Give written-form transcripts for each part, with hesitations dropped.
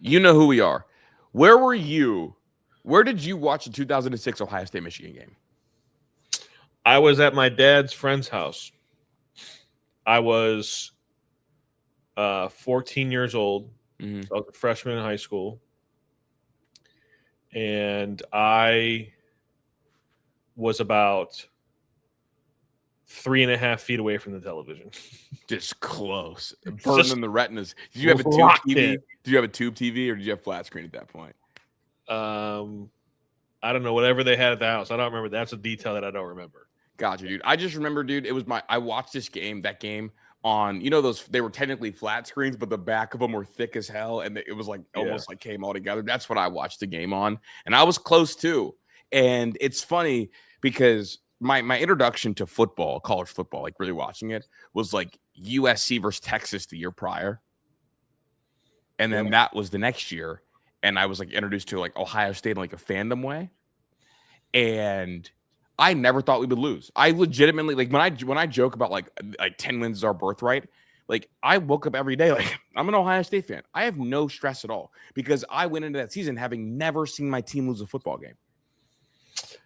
You know who we are. Where were you? Where did you watch the 2006 Ohio State Michigan game? I was at my dad's friend's house. I was 14 years old. Mm-hmm. So I was a freshman in high school. And I was about 3.5 feet away from the television. Just close. Burning in the retinas. Did you have a tube TV? Did you have a tube TV or did you have flat screen at that point? I don't know. Whatever they had at the house. I don't remember. That's a detail that I don't remember. Gotcha, dude. I just remember, dude, I watched that game on, they were technically flat screens, but the back of them were thick as hell. And it was like almost like came all together. That's what I watched the game on. And I was close too. And it's funny because my introduction to football, college football, like really watching it, was like USC versus Texas the year prior. And then that was the next year. And I was like introduced to like Ohio State in like a fandom way. And I never thought we would lose. I legitimately, like when I joke about like 10 wins is our birthright, like I woke up every day like I'm an Ohio State fan. I have no stress at all because I went into that season having never seen my team lose a football game.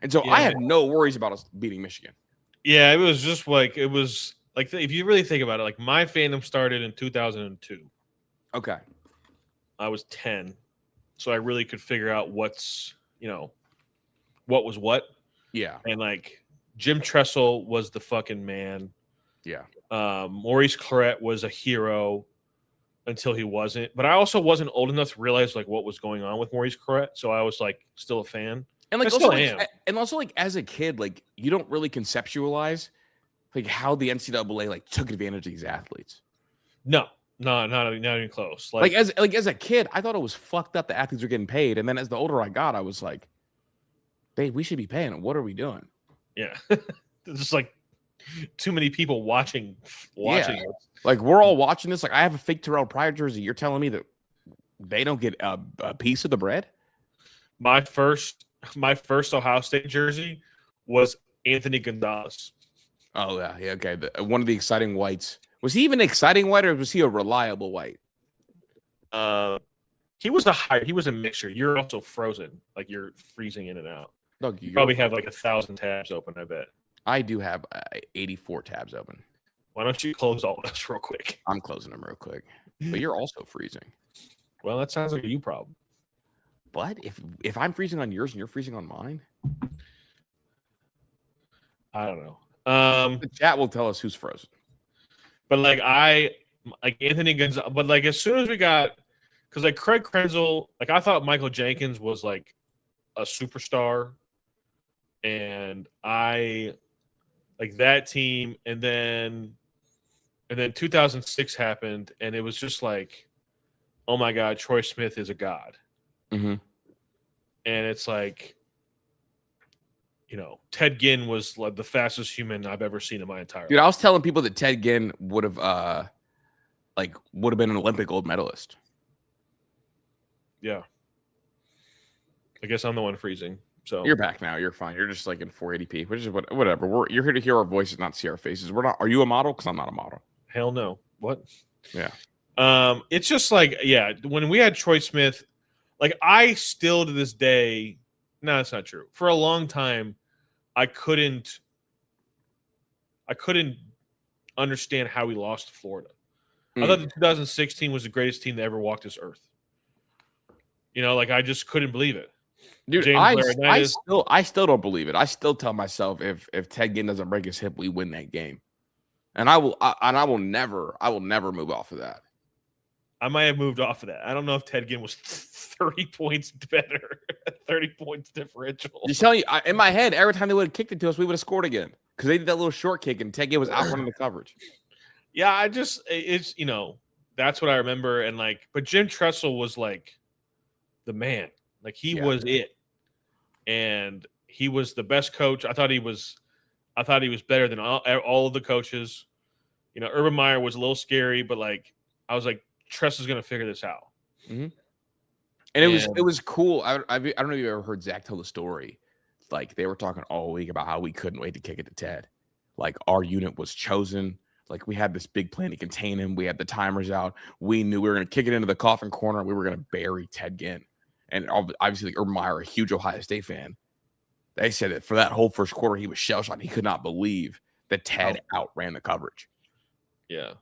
And so I had no worries about us beating Michigan. Yeah, it was like if you really think about it, like my fandom started in 2002. Okay. I was 10. So I really could figure out what was what. Yeah. And like Jim Tressel was the fucking man. Yeah. Maurice Clarett was a hero until he wasn't. But I also wasn't old enough to realize like what was going on with Maurice Clarett. So I was like still a fan. And like I still am. And also like as a kid, like you don't really conceptualize like how the NCAA like took advantage of these athletes. No, not even close. Like as a kid, I thought it was fucked up the athletes were getting paid. And then as the older I got, I was like, babe, we should be paying them. What are we doing? Yeah. There's just like too many people watching this. Like we're all watching this. Like I have a fake Terrell Pryor jersey. You're telling me that they don't get a piece of the bread? My first Ohio State jersey was Anthony Gonzalez. Oh yeah, okay. One of the exciting whites. Was he even an exciting white or was he a reliable white? He was a mixture. You're also frozen, like you're freezing in and out. Look, you probably have like 1,000 tabs open. I bet. I do have 84 tabs open. Why don't you close all this real quick? I'm closing them real quick. But you're also freezing. Well, that sounds like a you problem. But if I'm freezing on yours and you're freezing on mine, I don't know. The chat will tell us who's frozen. But like Anthony Gonzalez, but like as soon as we got, because like Craig Krenzel, like I thought Michael Jenkins was like a superstar, and I like that team, and then 2006 happened, and it was just like, oh my God, Troy Smith is a god. Mm-hmm. And it's like, Ted Ginn was like the fastest human I've ever seen in my entire life. Dude, I was telling people that Ted Ginn would have been an Olympic gold medalist. Yeah. I guess I'm the one freezing. So you're back now. You're fine. You're just like in 480p, which is whatever. You're here to hear our voices, not see our faces. We're not. Are you a model? Because I'm not a model. Hell no. What? Yeah. It's just like, when we had Troy Smith, like I still to this day, no, that's not true. For a long time, I couldn't understand how we lost to Florida. I thought the 2016 was the greatest team that ever walked this earth. Like I just couldn't believe it. Dude, I still don't believe it. I still tell myself if Ted Ginn doesn't break his hip, we win that game. And I will never move off of that. I might have moved off of that. I don't know if Ted Ginn was 30 points better, 30 points differential. Just telling you, in my head, every time they would have kicked it to us, we would have scored again because they did that little short kick and Ted Ginn was out running the coverage. Yeah, it's that's what I remember. And like, but Jim Tressel was like the man. Like he was it, and he was the best coach. I thought he was better than all of the coaches. Urban Meyer was a little scary, but like I was like, Tressel's going to figure this out. Mm-hmm. And it was cool. I don't know if you ever heard Zach tell the story. Like they were talking all week about how we couldn't wait to kick it to Ted. Like our unit was chosen. Like we had this big plan to contain him. We had the timers out. We knew we were going to kick it into the coffin corner. We were going to bury Ted Ginn. And obviously, like Urban Meyer, a huge Ohio State fan, they said that for that whole first quarter, he was shell-shocked. He could not believe that Ted outran the coverage. Yeah.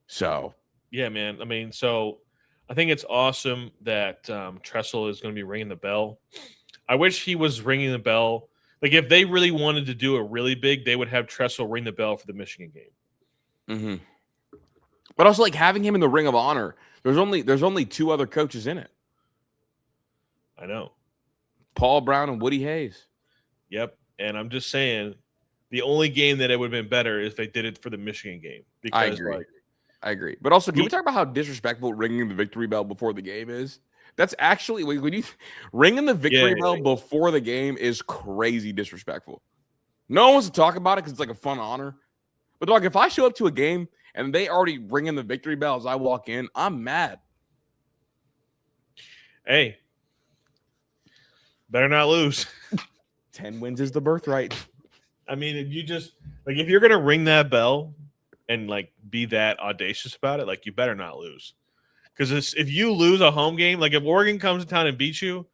So. Yeah, man. I mean, so I think it's awesome that Tressel is going to be ringing the bell. I wish he was ringing the bell. Like, if they really wanted to do it really big, they would have Tressel ring the bell for the Michigan game. Mm-hmm. But also, like, having him in the Ring of Honor, there's only 2 other coaches in it. I know. Paul Brown and Woody Hayes. Yep. And I'm just saying, the only game that it would have been better is if they did it for the Michigan game. Because, I agree. But also, can we talk about how disrespectful ringing the victory bell before the game is? That's actually, when you ringing the victory bell before the game is crazy disrespectful. No one wants to talk about it because it's like a fun honor. But, dog, if I show up to a game and they already ringing the victory bell as I walk in, I'm mad. Hey. Better not lose. 10 wins is the birthright. I mean, if you're going to ring that bell and, like, be that audacious about it, like, you better not lose. Because if you lose a home game, like if Oregon comes to town and beats you,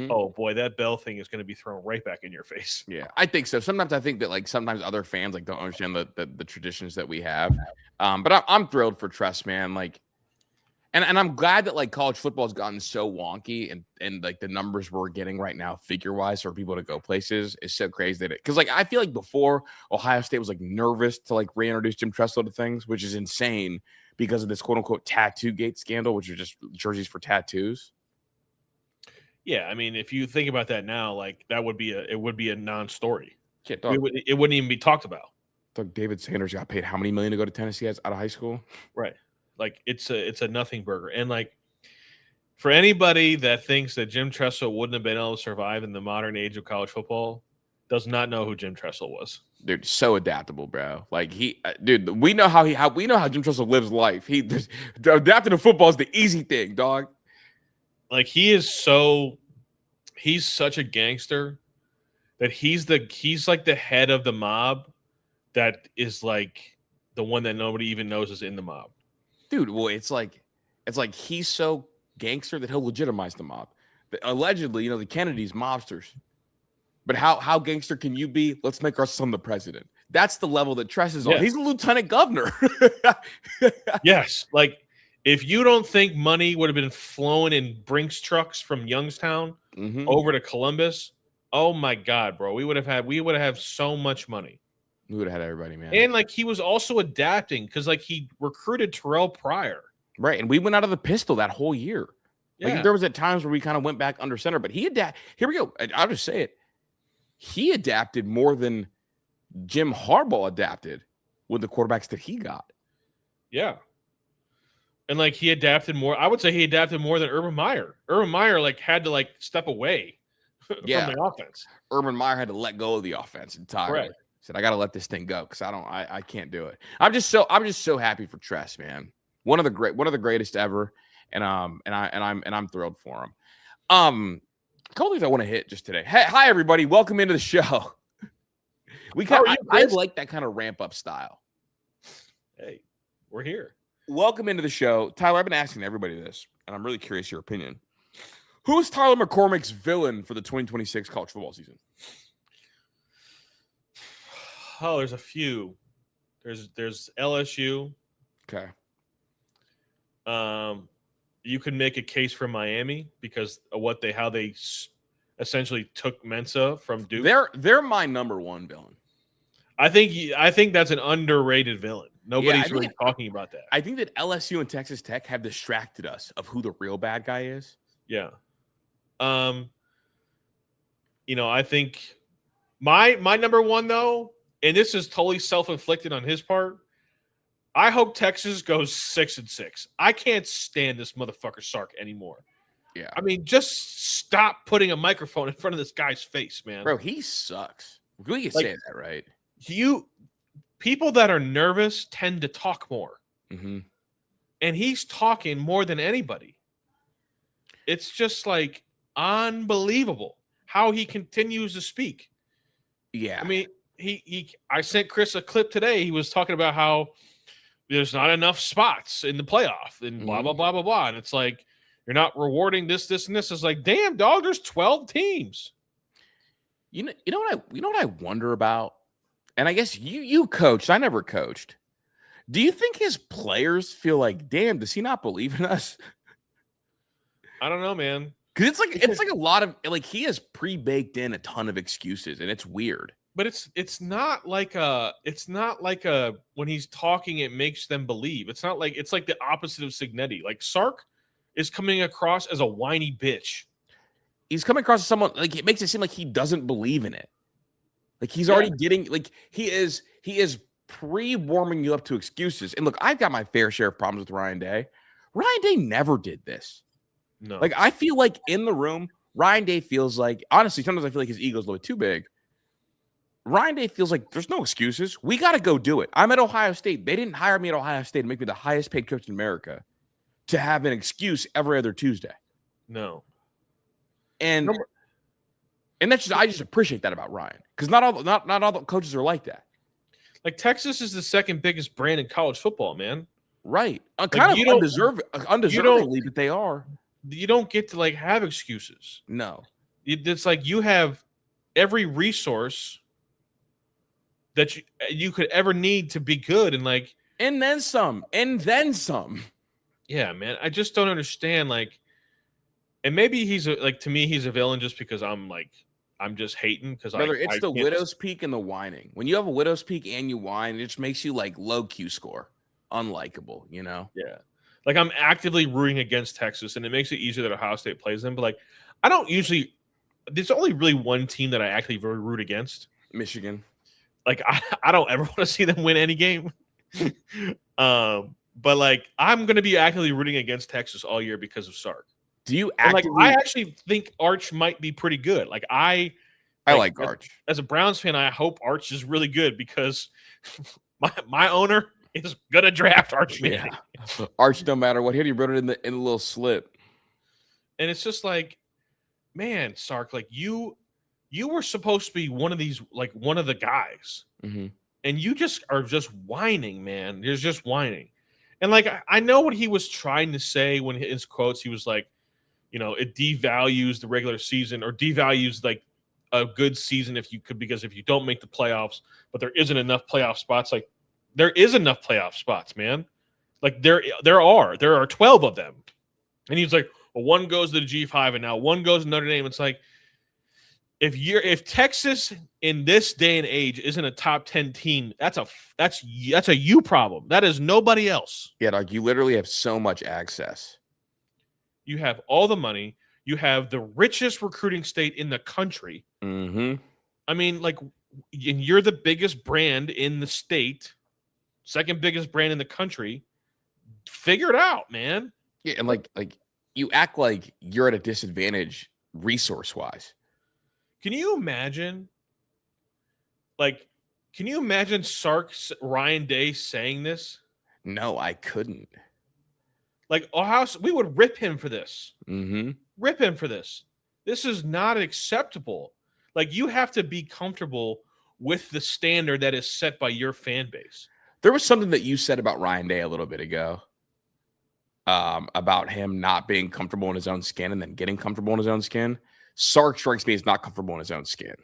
oh boy, that bell thing is going to be thrown right back in your face. Yeah, I think so. Sometimes I think that like sometimes other fans like don't understand the traditions that we have. But I'm thrilled for Tress, man. Like, and I'm glad that like college football has gotten so wonky and like the numbers we're getting right now figure wise for people to go places is so crazy that because like I feel like before Ohio State was like nervous to like reintroduce Jim Tressel to things, which is insane. Because of this quote unquote tattoo gate scandal, which are just jerseys for tattoos. Yeah, I mean, if you think about that now, like that would be a non-story. Yeah, it wouldn't even be talked about. Doug David Sanders got paid how many million to go to Tennessee out of high school? Right. Like it's a nothing burger. And like for anybody that thinks that Jim Tressel wouldn't have been able to survive in the modern age of college football, does not know who Jim Tressel was. Dude, so adaptable, bro. Like we know how Jim Tressel lives life. Adapting to football is the easy thing, dog. Like he's such a gangster that he's like the head of the mob that is like the one that nobody even knows is in the mob. Dude, well, it's like he's so gangster that he'll legitimize the mob. Allegedly, the Kennedys, mobsters. But how gangster can you be? Let's make our son the president. That's the level that Tress is on. He's a lieutenant governor. Yes. Like, if you don't think money would have been flowing in Brinks trucks from Youngstown over to Columbus, oh my God, bro. We would have had so much money. We would have had everybody, man. And like he was also adapting because like he recruited Terrell Pryor. Right. And we went out of the pistol that whole year. Yeah. Like there was at times where we kind of went back under center, but here we go. I'll just say it. He adapted more than Jim Harbaugh adapted with the quarterbacks that he got. Yeah. And like he adapted more. I would say he adapted more than Urban Meyer. Urban Meyer like had to like step away from the offense. Urban Meyer had to let go of the offense entirely. Right. Said, I got to let this thing go because I can't do it. I'm just so happy for Tress, man. One of the greatest ever. And I'm thrilled for him. A couple things I want to hit just today. Hey, hi everybody, welcome into the show. I like that kind of ramp up style. Hey, we're here. Welcome into the show, Tyler. I've been asking everybody this, and I'm really curious your opinion. Who is Tyler McCormick's villain for the 2026 college football season? Oh, there's a few. There's LSU. Okay. You can make a case for Miami because of how they essentially took Mensa from Duke. They're my number one villain. I think that's an underrated villain. Nobody's really talking about that. I think that LSU and Texas Tech have distracted us of who the real bad guy is. Yeah. I think my number one though, and this is totally self-inflicted on his part. I hope Texas goes 6-6. I can't stand this motherfucker Sark anymore. Yeah. I mean, just stop putting a microphone in front of this guy's face, man. Bro, he sucks. We can say that, right? People that are nervous tend to talk more. Mm-hmm. And he's talking more than anybody. It's just like unbelievable how he continues to speak. Yeah. I mean, I sent Chris a clip today. He was talking about how there's not enough spots in the playoff and blah, blah, blah, blah, blah. And it's like, you're not rewarding this, and this. It's like, damn, dog, there's 12 teams. You know what I wonder about? And I guess you coached. I never coached. Do you think his players feel like, damn, does he not believe in us? I don't know, man. Because it's like a lot of like he has pre-baked in a ton of excuses, and it's weird. But it's not like when he's talking, it makes them believe. It's not like it's like the opposite of Signetti. Like Sark is coming across as a whiny bitch. He's coming across as someone like it makes it seem like he doesn't believe in it. Like he's already getting like he is pre-warming you up to excuses. And look, I've got my fair share of problems with Ryan Day. Ryan Day never did this. No. Like I feel like in the room, Ryan Day feels like honestly, sometimes I feel like his ego's a little bit too big. Ryan Day feels like there's no excuses. We got to go do it. I'm at Ohio State. They didn't hire me at Ohio State to make me the highest paid coach in America to have an excuse every other Tuesday. No. And that's just I just appreciate that about Ryan because not all the coaches are like that. Like Texas is the second biggest brand in college football, man. Right. Kind of undeservedly, but they are. You don't get to like have excuses. No. It's like you have every resource that you could ever need to be good and then some. Yeah, man. I just don't understand and maybe to me he's a villain just because I'm just hating because it's the widow's peak and the whining. When you have a widow's peak and you whine, it just makes you like low Q score, unlikable, you know? Yeah. Like I'm actively rooting against Texas, and it makes it easier that Ohio State plays them. But I don't usually. There's only really one team that I actually root against. Michigan. I don't ever want to see them win any game. But I'm going to be actively rooting against Texas all year because of Sark. Do you actively? I actually think Arch might be pretty good. I like Arch. As a Browns fan, I hope Arch is really good because my owner is gonna draft Arch. Yeah, Arch, no matter what. Here you wrote it in the little slip, and it's just man, Sark, you were supposed to be one of these, one of the guys, and you just are just whining, man. You're just whining, and I know what he was trying to say when his quotes. He was it devalues the regular season or devalues a good season because if you don't make the playoffs, but there isn't enough playoff spots. There is enough playoff spots, man. There are 12 of them. And he's like, well, one goes to the G5 and now one goes to Notre Dame. It's if Texas in this day and age isn't a top 10 team, that's a you problem. That is nobody else. Yeah, you literally have so much access. You have all the money. You have the richest recruiting state in the country. Mm-hmm. I mean, and you're the biggest brand in the state, second biggest brand in the country. Figure it out, man. Yeah, and you act like you're at a disadvantage resource-wise. Can you imagine? Can you imagine Sark's Ryan Day saying this? No, I couldn't. Ohio, we would rip him for this. Mm-hmm. Rip him for this. This is not acceptable. You have to be comfortable with the standard that is set by your fan base. There was something that you said about Ryan Day a little bit ago about him not being comfortable in his own skin and then getting comfortable in his own skin. Sark strikes me as not comfortable in his own skin.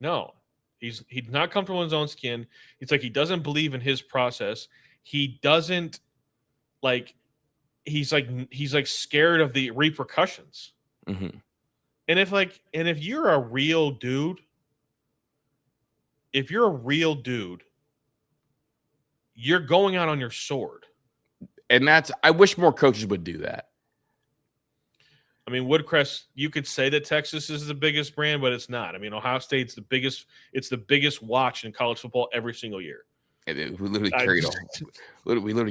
No, he's not comfortable in his own skin. It's he doesn't believe in his process. He doesn't he's scared of the repercussions. Mm-hmm. And if you're a real dude, you're going out on your sword. And I wish more coaches would do that. I mean, Woodcrest, you could say that Texas is the biggest brand, but it's not. I mean, Ohio State's the biggest. It's the biggest watch in college football every single year. We literally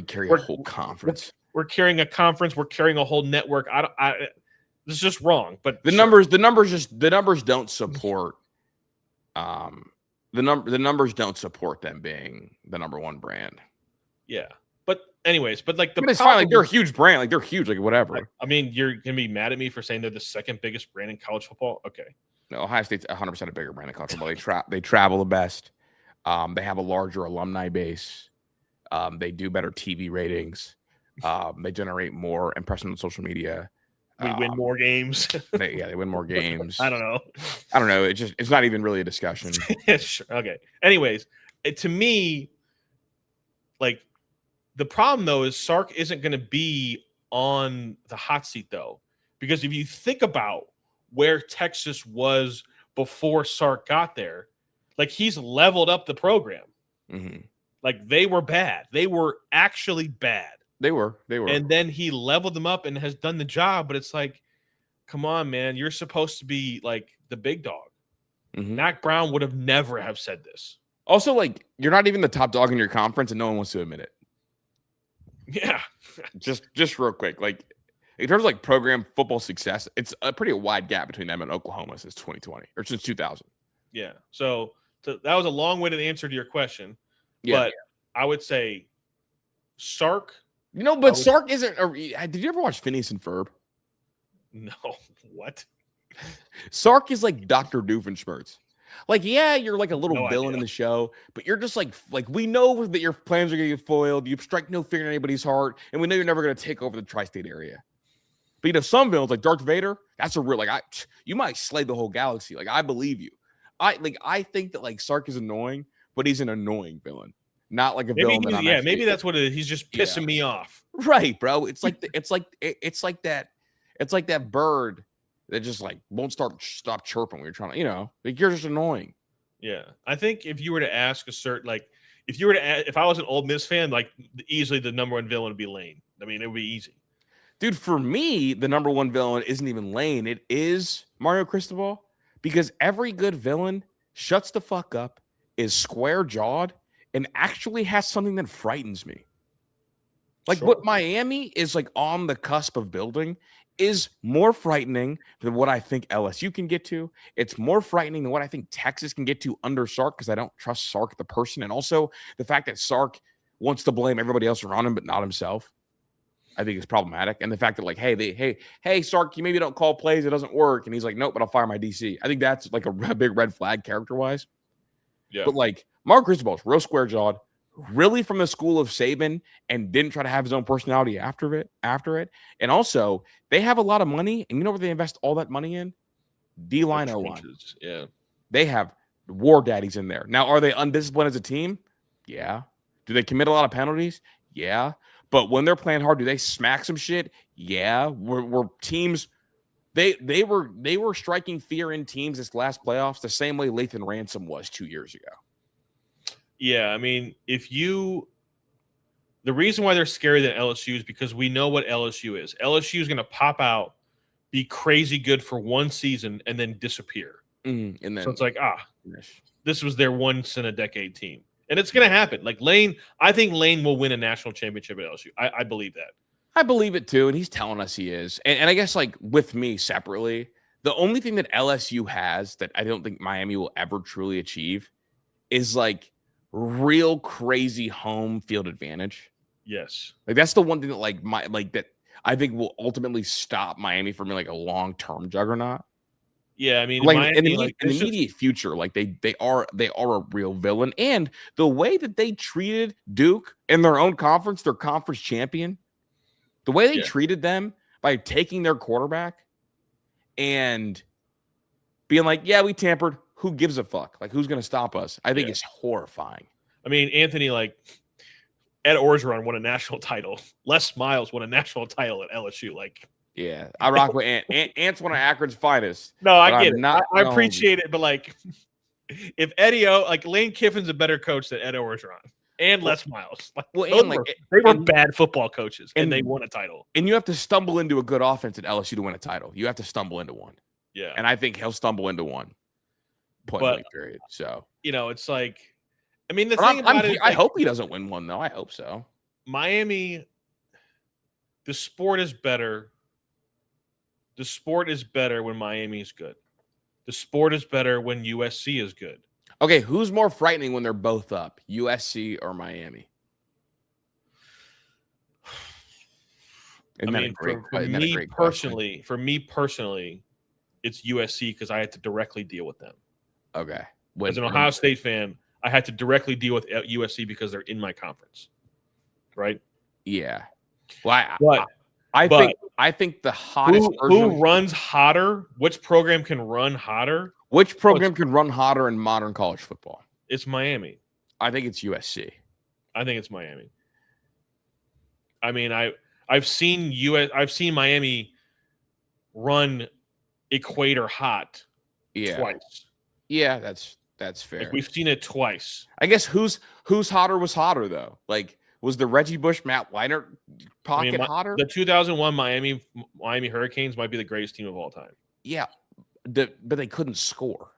carry a whole conference. We're carrying a conference. We're carrying a whole network. This is just wrong. But the numbers don't support. The numbers don't support them being the number one brand. Yeah, but anyways, it's fine. They're a huge brand. They're huge. Whatever. I mean, you're gonna be mad at me for saying they're the second biggest brand in college football. Okay. No, Ohio State's 100% a bigger brand in college football. They travel the best. They have a larger alumni base. They do better TV ratings. They generate more impressions on social media. We win more games. They win more games. I don't know. It's not even really a discussion. Sure. Okay. Anyways, to me, like the problem though is Sark isn't going to be on the hot seat though, because if you think about where Texas was before Sark got there, like he's leveled up the program. Mm-hmm. Like they were bad. They were actually bad. They were. And then he leveled them up and has done the job. But it's like, come on, man. You're supposed to be like the big dog. Mm-hmm. Mac Brown would have never have said this. Also, like, you're not even the top dog in your conference and no one wants to admit it. Yeah. just real quick. Like, in terms of like program football success, it's a pretty wide gap between them and Oklahoma since 2020 or since 2000. Yeah. So that was a long-winded answer to your question. Yeah. But I would say Sark. But Sark isn't. Did you ever watch Phineas and Ferb? No. What? Sark is like Dr. Doofenshmirtz. Like, yeah, you're like a little villain in the show, but you're just like we know that your plans are going to get foiled. You strike no fear in anybody's heart, and we know you're never going to take over the tri-state area. But some villains like Darth Vader, that's a real you might slay the whole galaxy. Like, I believe you. I think that like Sark is annoying, but he's an annoying villain. Not like a villain. Maybe that's what it is. He's just pissing me off. Right, bro. It's like that bird that just like won't stop chirping when you're trying to, like you're just annoying. Yeah. I think if you were to ask if I was an Ole Miss fan, like easily the number one villain would be Lane. I mean, it would be easy. Dude, for me, the number one villain isn't even Lane. It is Mario Cristobal, because every good villain shuts the fuck up, is square-jawed, and actually has something that frightens me. Like what Miami is like on the cusp of building is more frightening than what I think LSU can get to. It's more frightening than what I think Texas can get to under Sark, because I don't trust Sark the person. And also the fact that Sark wants to blame everybody else around him but not himself, I think is problematic. And the fact that like, hey, Sark, you maybe don't call plays, it doesn't work. And he's like, nope, but I'll fire my DC. I think that's like a big red flag character-wise. Yeah. But like Mario Cristobal's real square-jawed, really from the school of Saban, and didn't try to have his own personality after it. And also, they have a lot of money, and you know where they invest all that money in? D-line O-line. Yeah. They have war daddies in there. Now, are they undisciplined as a team? Yeah. Do they commit a lot of penalties? Yeah. But when they're playing hard, do they smack some shit? Yeah. We're teams. They were striking fear in teams this last playoffs the same way Lathan Ransom was 2 years ago. Yeah, I mean, the reason why they're scarier than LSU is because we know what LSU is. LSU is going to pop out, be crazy good for one season, and then disappear. And then, so it's like, this was their once-in-a-decade team. And it's going to happen. Like I think Lane will win a national championship at LSU. I believe that. I believe it too, and he's telling us he is. And I guess like with me separately, the only thing that LSU has that I don't think Miami will ever truly achieve is like real crazy home field advantage. Yes. Like that's the one thing that that I think will ultimately stop Miami from being like a long-term juggernaut. Yeah, I mean, like Miami, in the immediate future, like they are a real villain. And the way that they treated Duke in their own conference, their conference champion, the way they treated them by taking their quarterback and being like, yeah, we tampered. Who gives a fuck? Like, who's going to stop us? I think it's horrifying. I mean, Anthony, like, Ed Orgeron won a national title. Les Miles won a national title at LSU. Like, yeah, I rock with Ant. Ant's one of Akron's finest. No, I get it. I appreciate it. But, like, if Lane Kiffin's a better coach than Ed Orgeron and Les Miles. Like, they were bad football coaches, and they won a title. And you have to stumble into a good offense at LSU to win a title. You have to stumble into one. Yeah. And I think he'll stumble into one. Point period. So it's like, I mean, the thing about it, I hope he doesn't win one though. I hope so. Miami, the sport is better. The sport is better when Miami is good. The sport is better when USC is good. Okay, who's more frightening when they're both up, USC or Miami? For me personally, it's USC because I had to directly deal with them. Okay. As an Ohio State fan, I had to directly deal with USC because they're in my conference, right? Yeah. Well, I think the hottest who runs hotter? Which program can run hotter? Which program can run hotter in modern college football? It's Miami. I think it's USC. I think it's Miami. I mean, I've seen Miami run equator hot twice. Yeah, that's fair. Like, we've seen it twice. I guess who's hotter was hotter though. Like, was the Reggie Bush, Matt Leinart pocket hotter? The 2001 Miami Hurricanes might be the greatest team of all time. Yeah, but they couldn't score.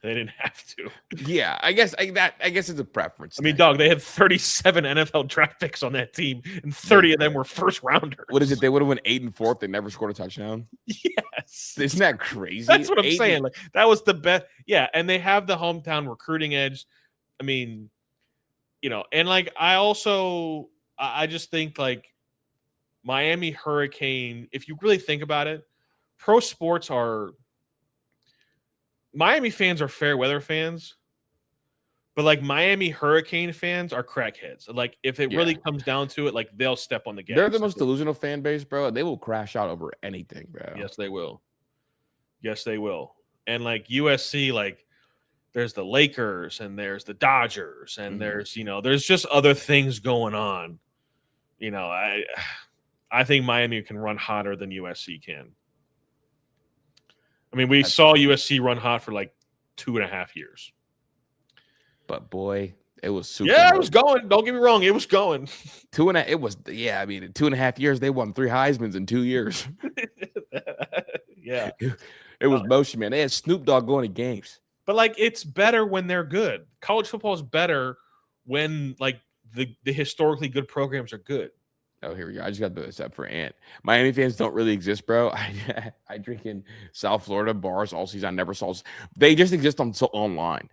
They didn't have to. Yeah, I guess it's a preference. I mean, dog, they had 37 NFL draft picks on that team, and 30 of them were first rounders. What is it? They would have went 8-4 if they never scored a touchdown. Yes, isn't that crazy? That's what I'm saying. Like, that was the best. Yeah, and they have the hometown recruiting edge. I mean, and like I just think like Miami Hurricane. If you really think about it, pro sports are. Miami fans are fair weather fans, but like Miami Hurricane fans are crackheads. Like, if it really comes down to it, like, they'll step on the gas. They're the most delusional fan base, bro. They will crash out over anything, bro. Yes, they will. Yes, they will. And like USC, like, there's the Lakers and there's the Dodgers and there's just other things going on. I think Miami can run hotter than USC can. I mean, we saw USC run hot for like 2.5 years. But boy, it was super. Yeah, it was going. Don't get me wrong, it was going. 2.5. It was. Yeah, I mean, in 2.5 years, they won 3 Heismans in 2 years. Yeah, it was motion, man. They had Snoop Dogg going to games. But like, it's better when they're good. College football is better when like the historically good programs are good. Oh, here we go. I just got this up for Ant. Miami fans don't really exist, bro. I drink in South Florida bars all season. I never saw. They just exist online.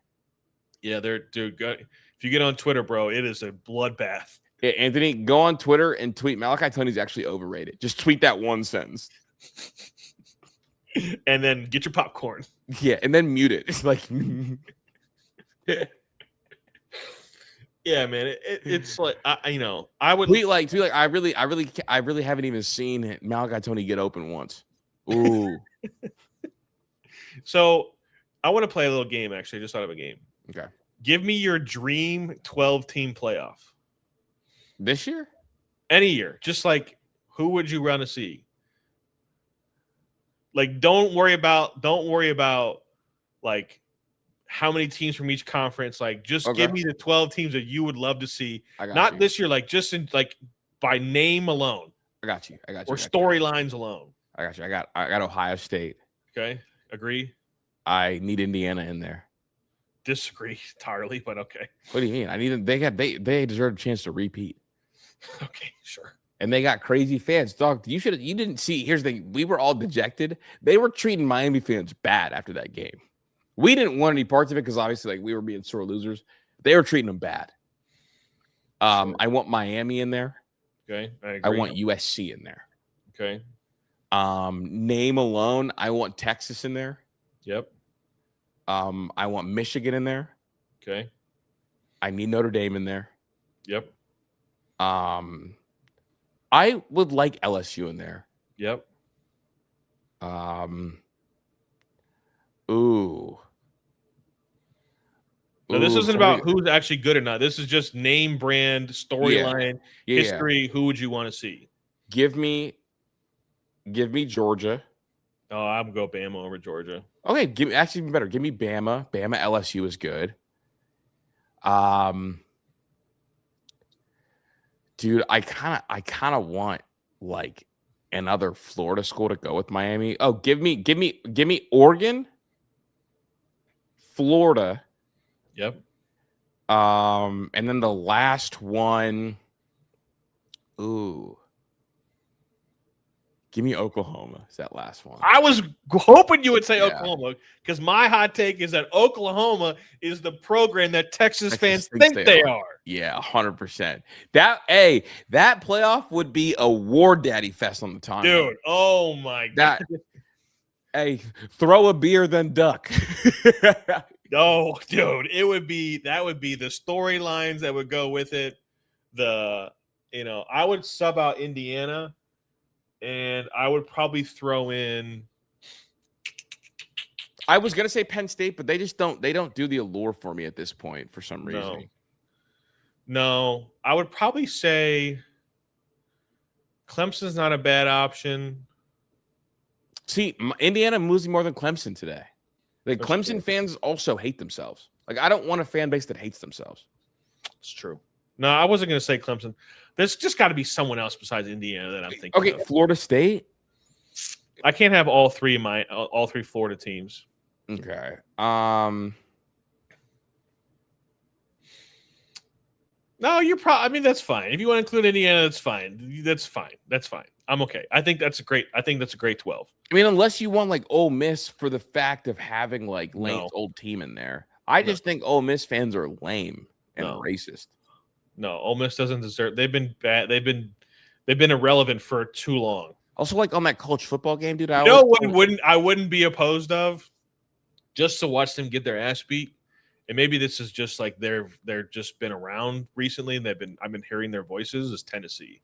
Yeah, dude. If you get on Twitter, bro, it is a bloodbath. Yeah, Anthony, go on Twitter and tweet Malachi Tony's actually overrated. Just tweet that one sentence. And then get your popcorn. Yeah, and then mute it. It's like, yeah, man. It's like I would tweet like I really haven't even seen Malachi Tony get open once. Ooh. So I want to play a little game. Actually, I just thought of a game. Okay. Give me your dream 12-team playoff. This year? Any year. Just like, who would you want to see? Like, don't worry about like how many teams from each conference. Like, just give me the 12 teams that you would love to see. Not this year, like just in like by name alone. I got you. Or storylines alone. I got you. I got Ohio State. Okay. Agree. I need Indiana in there. Disagree entirely, but okay. What do you mean? I need them. They deserve a chance to repeat. Okay, sure. And they got crazy fans. Dog, you didn't see. Here's the thing. We were all dejected. They were treating Miami fans bad after that game. We didn't want any parts of it because obviously, like, we were being sore losers. They were treating them bad. Sure. I want Miami in there. Okay, I agree. I want USC in there. Okay. Name alone, I want Texas in there. Yep. I want Michigan in there. Okay. I need Notre Dame in there. Yep. I would like LSU in there. Yep. Ooh. No, this isn't about who's actually good or not. This is just name, brand, storyline, history. Who would you want to see? Give me Georgia. Oh, I'm gonna go Bama over Georgia. Okay, actually even better. Give me Bama. Bama LSU is good. Dude, I kind of want like another Florida school to go with Miami. Oh, give me Oregon, Florida. Yep. And then the last one. Ooh. Give me Oklahoma. Is that last one? I was hoping you would say Oklahoma because my hot take is that Oklahoma is the program that Texas fans think they are. Yeah, 100%. That playoff would be a war daddy fest on the time. Dude, oh my God. Hey, throw a beer then duck. Oh, dude, that would be the storylines that would go with it. I would sub out Indiana, and I would probably throw in. I was gonna say Penn State, but they don't do the allure for me at this point for some reason. No, I would probably say Clemson's not a bad option. See, Indiana moves more than Clemson today. Like That's Clemson true. fans also hate themselves. Like I don't want a fan base that hates themselves. It's true. No, I wasn't going to say Clemson. There's just got to be someone else besides Indiana that I'm thinking. Okay, of. Florida State. I can't have all three Florida teams. Okay. No, you're probably. I mean, that's fine. If you want to include Indiana, that's fine. That's fine. I'm okay. I think that's a great 12. I mean, unless you want like Ole Miss for the fact of having like Lane's old team in there. I just think Ole Miss fans are lame and racist. No, Ole Miss doesn't deserve. They've been bad. They've been irrelevant for too long. Also, like on that college football game, dude. I wouldn't be opposed of just to watch them get their ass beat. And maybe this is just like they're just been around recently, and I've been hearing their voices. Is Tennessee,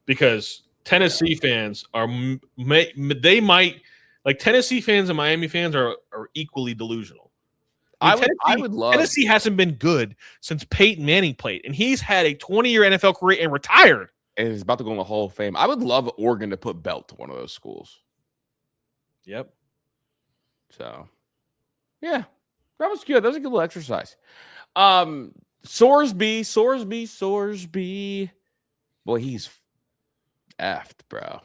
because Tennessee fans are Tennessee fans and Miami fans are equally delusional. I would love Tennessee hasn't been good since Peyton Manning played, and he's had a 20-year NFL career and retired. And he's about to go in the Hall of Fame. I would love Oregon to put belt to one of those schools. Yep. So, yeah, that was good. That was a good little exercise. Sorsby. Boy, he's effed, bro.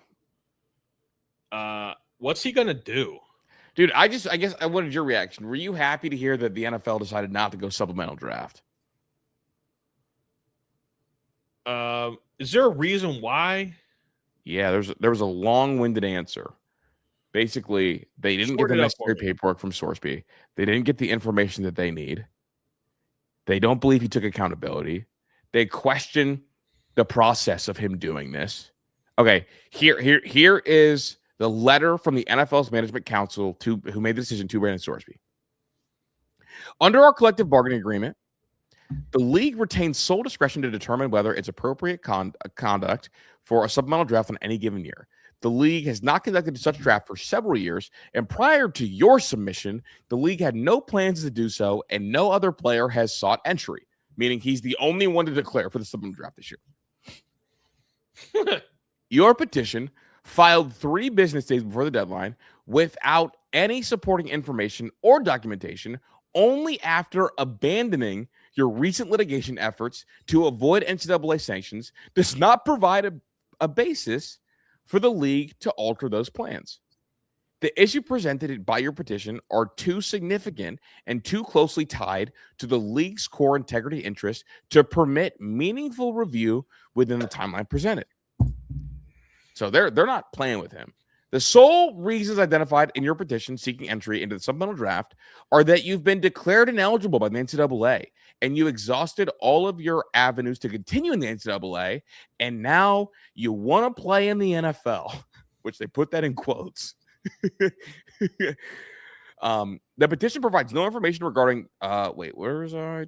What's he gonna do? Dude, I guess I wanted your reaction. Were you happy to hear that the NFL decided not to go supplemental draft? Is there a reason why? Yeah, there was a long-winded answer. Basically, they didn't get the necessary paperwork from Sorsby. They didn't get the information that they need. They don't believe he took accountability. They question the process of him doing this. Okay, here is the letter from the NFL's management council who made the decision to Brandon Sorsby. Under our collective bargaining agreement, the league retains sole discretion to determine whether it's appropriate conduct for a supplemental draft on any given year. The league has not conducted such draft for several years, and prior to your submission, the league had no plans to do so, and no other player has sought entry, meaning he's the only one to declare for the supplemental draft this year. Your petition, filed 3 business days before the deadline, without any supporting information or documentation, only after abandoning your recent litigation efforts to avoid NCAA sanctions, does not provide a basis for the league to alter those plans. The issue presented by your petition are too significant and too closely tied to the league's core integrity interest to permit meaningful review within the timeline presented. So they're not playing with him. The sole reasons identified in your petition seeking entry into the supplemental draft are that you've been declared ineligible by the NCAA and you exhausted all of your avenues to continue in the NCAA, and now you want to play in the NFL, which they put that in quotes. The petition provides no information regarding where is I?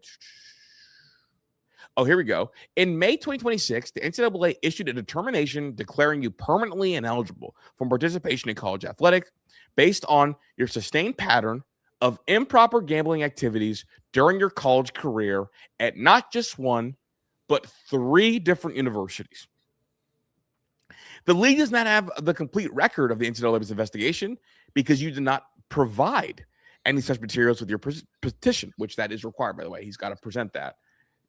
Oh, here we go. In May 2026, the NCAA issued a determination declaring you permanently ineligible from participation in college athletics based on your sustained pattern of improper gambling activities during your college career at not just one, but 3 different universities. The league does not have the complete record of the NCAA's investigation because you did not provide any such materials with your petition, which that is required, by the way. He's got to present that.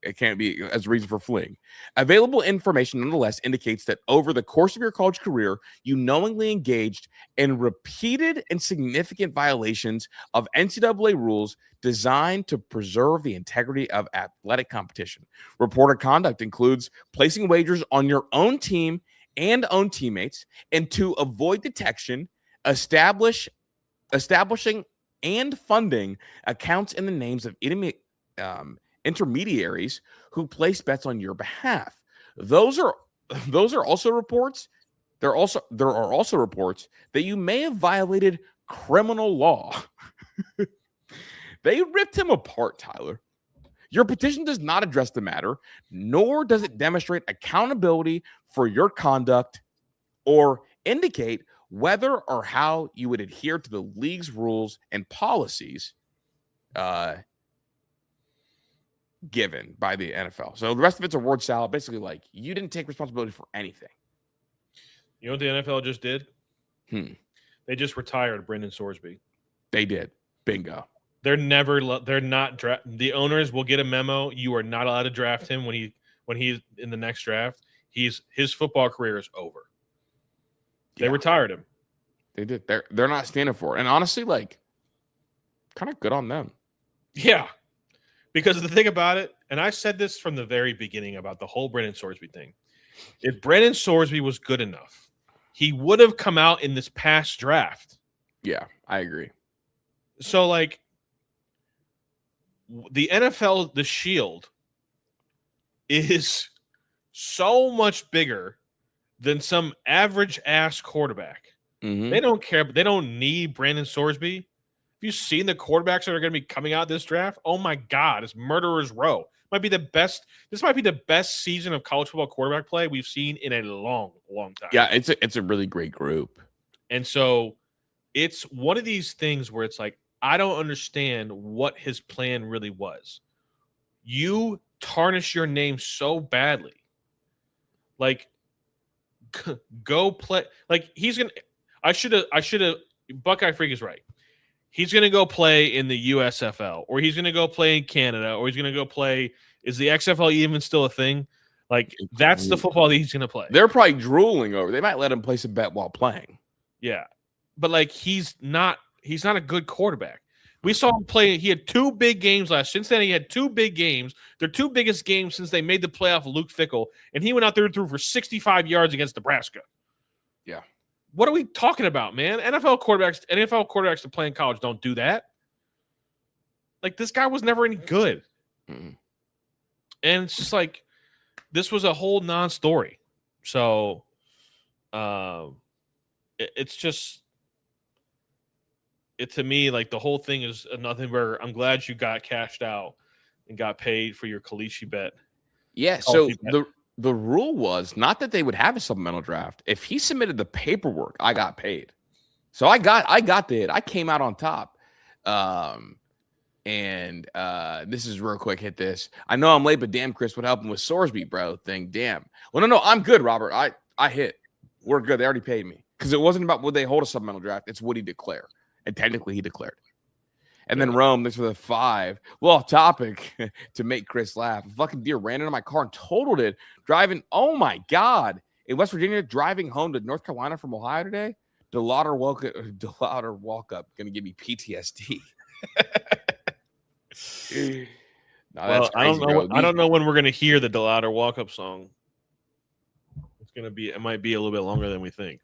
It can't be as a reason for fleeing. Available information, nonetheless, indicates that over the course of your college career, you knowingly engaged in repeated and significant violations of NCAA rules designed to preserve the integrity of athletic competition. Reported conduct includes placing wagers on your own team and own teammates, and to avoid detection, establishing and funding accounts in the names of intermediaries who place bets on your behalf. Those are also reports. There are also reports that you may have violated criminal law. They ripped him apart, Tyler. Your petition does not address the matter, nor does it demonstrate accountability for your conduct or indicate whether or how you would adhere to the league's rules and policies given by the NFL. So the rest of it's a word salad. Basically, like, you didn't take responsibility for anything. You know what the NFL just did? They just retired Brendan Sorsby. They did. Bingo. They're not the owners will get a memo. You are not allowed to draft him when he's in the next draft. His football career is over. They retired him. They did. They're not standing for it. And honestly, like, kind of good on them. Yeah. Because the thing about it, and I said this from the very beginning about the whole Brendan Sorsby thing. If Brendan Sorsby was good enough, he would have come out in this past draft. Yeah, I agree. So, like, the NFL, the Shield, is so much bigger than some average-ass quarterback. Mm-hmm. They don't care, but they don't need Brandon Sorsby. Have you seen the quarterbacks that are going to be coming out this draft? Oh, my God. It's murderer's row. This might be the best season of college football quarterback play we've seen in a long, long time. Yeah, it's a really great group. And so it's one of these things where it's like, I don't understand what his plan really was. You tarnish your name so badly. Like, go play. Like, I should have. Buckeye Freak is right. He's going to go play in the USFL, or he's going to go play in Canada, or he's going to go play. Is the XFL even still a thing? Like, that's the football that he's going to play. They're probably drooling over. They might let him place a bet while playing. Yeah. But, like, he's not a good quarterback. We saw him play. He had 2 big games last. Since then, he had 2 big games. Their 2 biggest games since they made the playoff with Luke Fickell, and he went out there and threw for 65 yards against Nebraska. Yeah. What are we talking about, man? NFL quarterbacks to play in college don't do that. Like, this guy was never any good. Mm-hmm. And it's just like, this was a whole non-story. So, it's just, to me, like, the whole thing is nothing but I'm glad you got cashed out and got paid for your Kalishi bet. Yeah, so the rule was not that they would have a supplemental draft. If he submitted the paperwork, I got paid. So I got the hit. I came out on top. And this is real quick. Hit this. I know I'm late, but damn, Chris, what happened with Sorsby, bro? Thing, damn. Well, no, I'm good, Robert. I hit. We're good. They already paid me because it wasn't about would they hold a supplemental draft. It's would he declare, and technically he declared. And then Rome, this was a 5. Well, topic to make Chris laugh. A fucking deer ran into my car and totaled it. Driving, oh my God. In West Virginia, driving home to North Carolina from Ohio today. DeLauder walk up. Gonna give me PTSD. Well, I don't know when we're gonna hear the DeLauder walk up song. It might be a little bit longer than we think.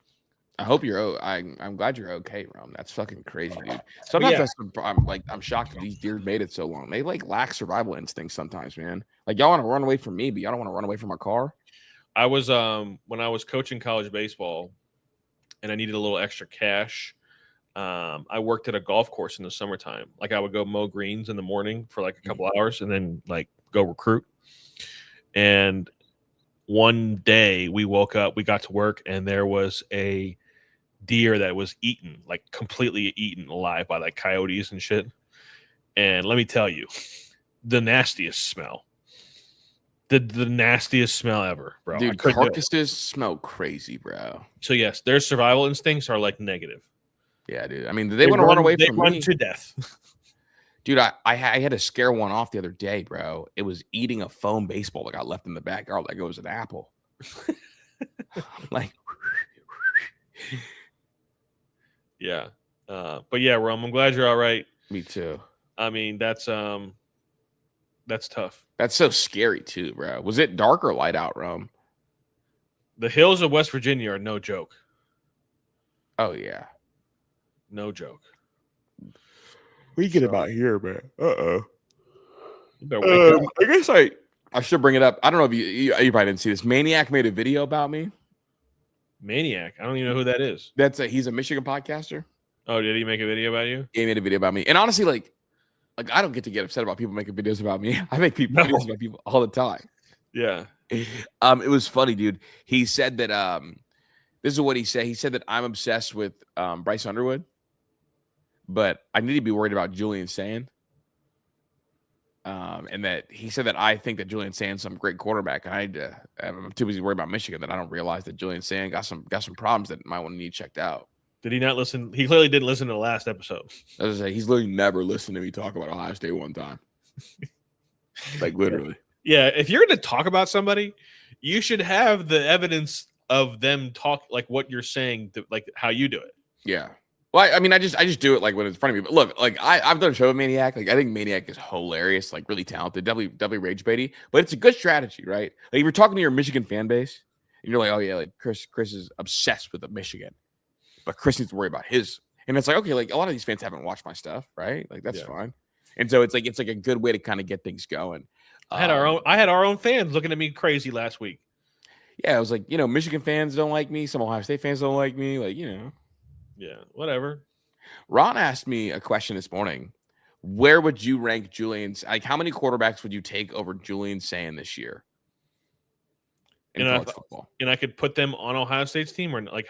I hope you're. I'm glad you're okay, Rome. That's fucking crazy, dude. Sometimes I'm shocked that these deer made it so long. They like lack survival instincts sometimes, man. Like, y'all want to run away from me, but y'all don't want to run away from my car. I was when I was coaching college baseball, and I needed a little extra cash. I worked at a golf course in the summertime. Like, I would go mow greens in the morning for like a couple hours, and then like go recruit. And one day we woke up, we got to work, and there was a deer that was eaten, like completely eaten alive by like coyotes and shit. And let me tell you, the nastiest smell. The nastiest smell ever, bro. Dude, carcasses smell crazy, bro. So yes, their survival instincts are like negative. Yeah, dude. I mean, they want to run away from me. They run to death. Dude, I had to scare one off the other day, bro. It was eating a foam baseball that got left in the backyard like it was an apple. Like, yeah. But yeah, Rome, I'm glad you're all right. Me too. I mean, that's tough. That's so scary too, bro. Was it dark or light out, Rome? The hills of West Virginia are no joke. Oh yeah. No joke. We get about here, man. I guess I should bring it up. I don't know if you probably didn't see this. Maniac made a video about me. Maniac? I don't even know who that is. He's a Michigan podcaster. Oh, did he make a video about you? He made a video about me. And honestly, like, Like, I don't get to get upset about people making videos about me. I make videos about people all the time. Yeah. It was funny, dude. He said that this is what he said. He said that I'm obsessed with Bryce Underwood, but I need to be worried about Julian Sand. And that he said that I think that Julian Sand's some great quarterback. I'm too busy worried about Michigan that I don't realize that Julian Sand got some problems that might want to need checked out. Did he not listen? He clearly didn't listen to the last episode. As I say, he's literally never listened to me talk about Ohio State one time. Like, literally. Yeah, if you're going to talk about somebody, you should have the evidence of them talk like what you're saying, like how you do it. Yeah. Well, I mean, I just do it like when it's in front of me. But look, like I've done a show with Maniac. Like I think Maniac is hilarious, like really talented, definitely rage baity. But it's a good strategy, right? Like if you're talking to your Michigan fan base, and you're like, oh yeah, like Chris is obsessed with the Michigan, but Chris needs to worry about his. And it's like, okay, like a lot of these fans haven't watched my stuff, right? Like that's fine. And so it's like a good way to kind of get things going. I had our own fans looking at me crazy last week. Yeah, I was like, Michigan fans don't like me. Some Ohio State fans don't like me. Like, Yeah, whatever. Ron asked me a question this morning. Where would you rank Julian's? Like, how many quarterbacks would you take over Julian Sand this year in college football? And I could put them on Ohio State's team, or like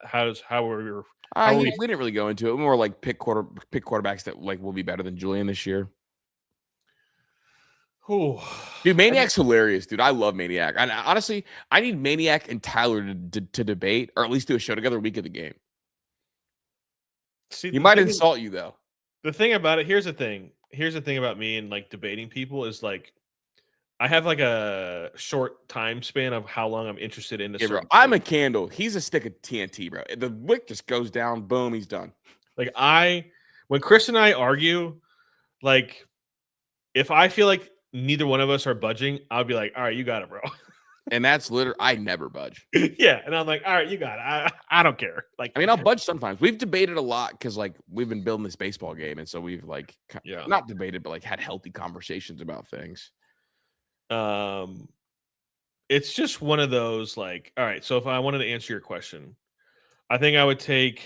how we didn't really go into it. More like pick quarterbacks that like will be better than Julian this year. Ooh. Dude, Maniac's hilarious, dude. I love Maniac. And honestly, I need Maniac and Tyler to debate, or at least do a show together a week of the game. See, he might insult you though. The thing about it, here's the thing about me and like debating people is like I have like a short time span of how long I'm interested in this. Bro, I'm a candle. He's a stick of TNT, bro. The wick just goes down, boom, he's done. Like when Chris and I argue, like if I feel like neither one of us are budging, I'll be like, all right, you got it, bro. And that's literally, I never budge. Yeah. And I'm like, all right, you got it. I don't care. Like, I mean, I'll budge sometimes. We've debated a lot because like we've been building this baseball game. And so we've like, not debated, but like had healthy conversations about things. It's just one of those like, all right. So if I wanted to answer your question, I think I would take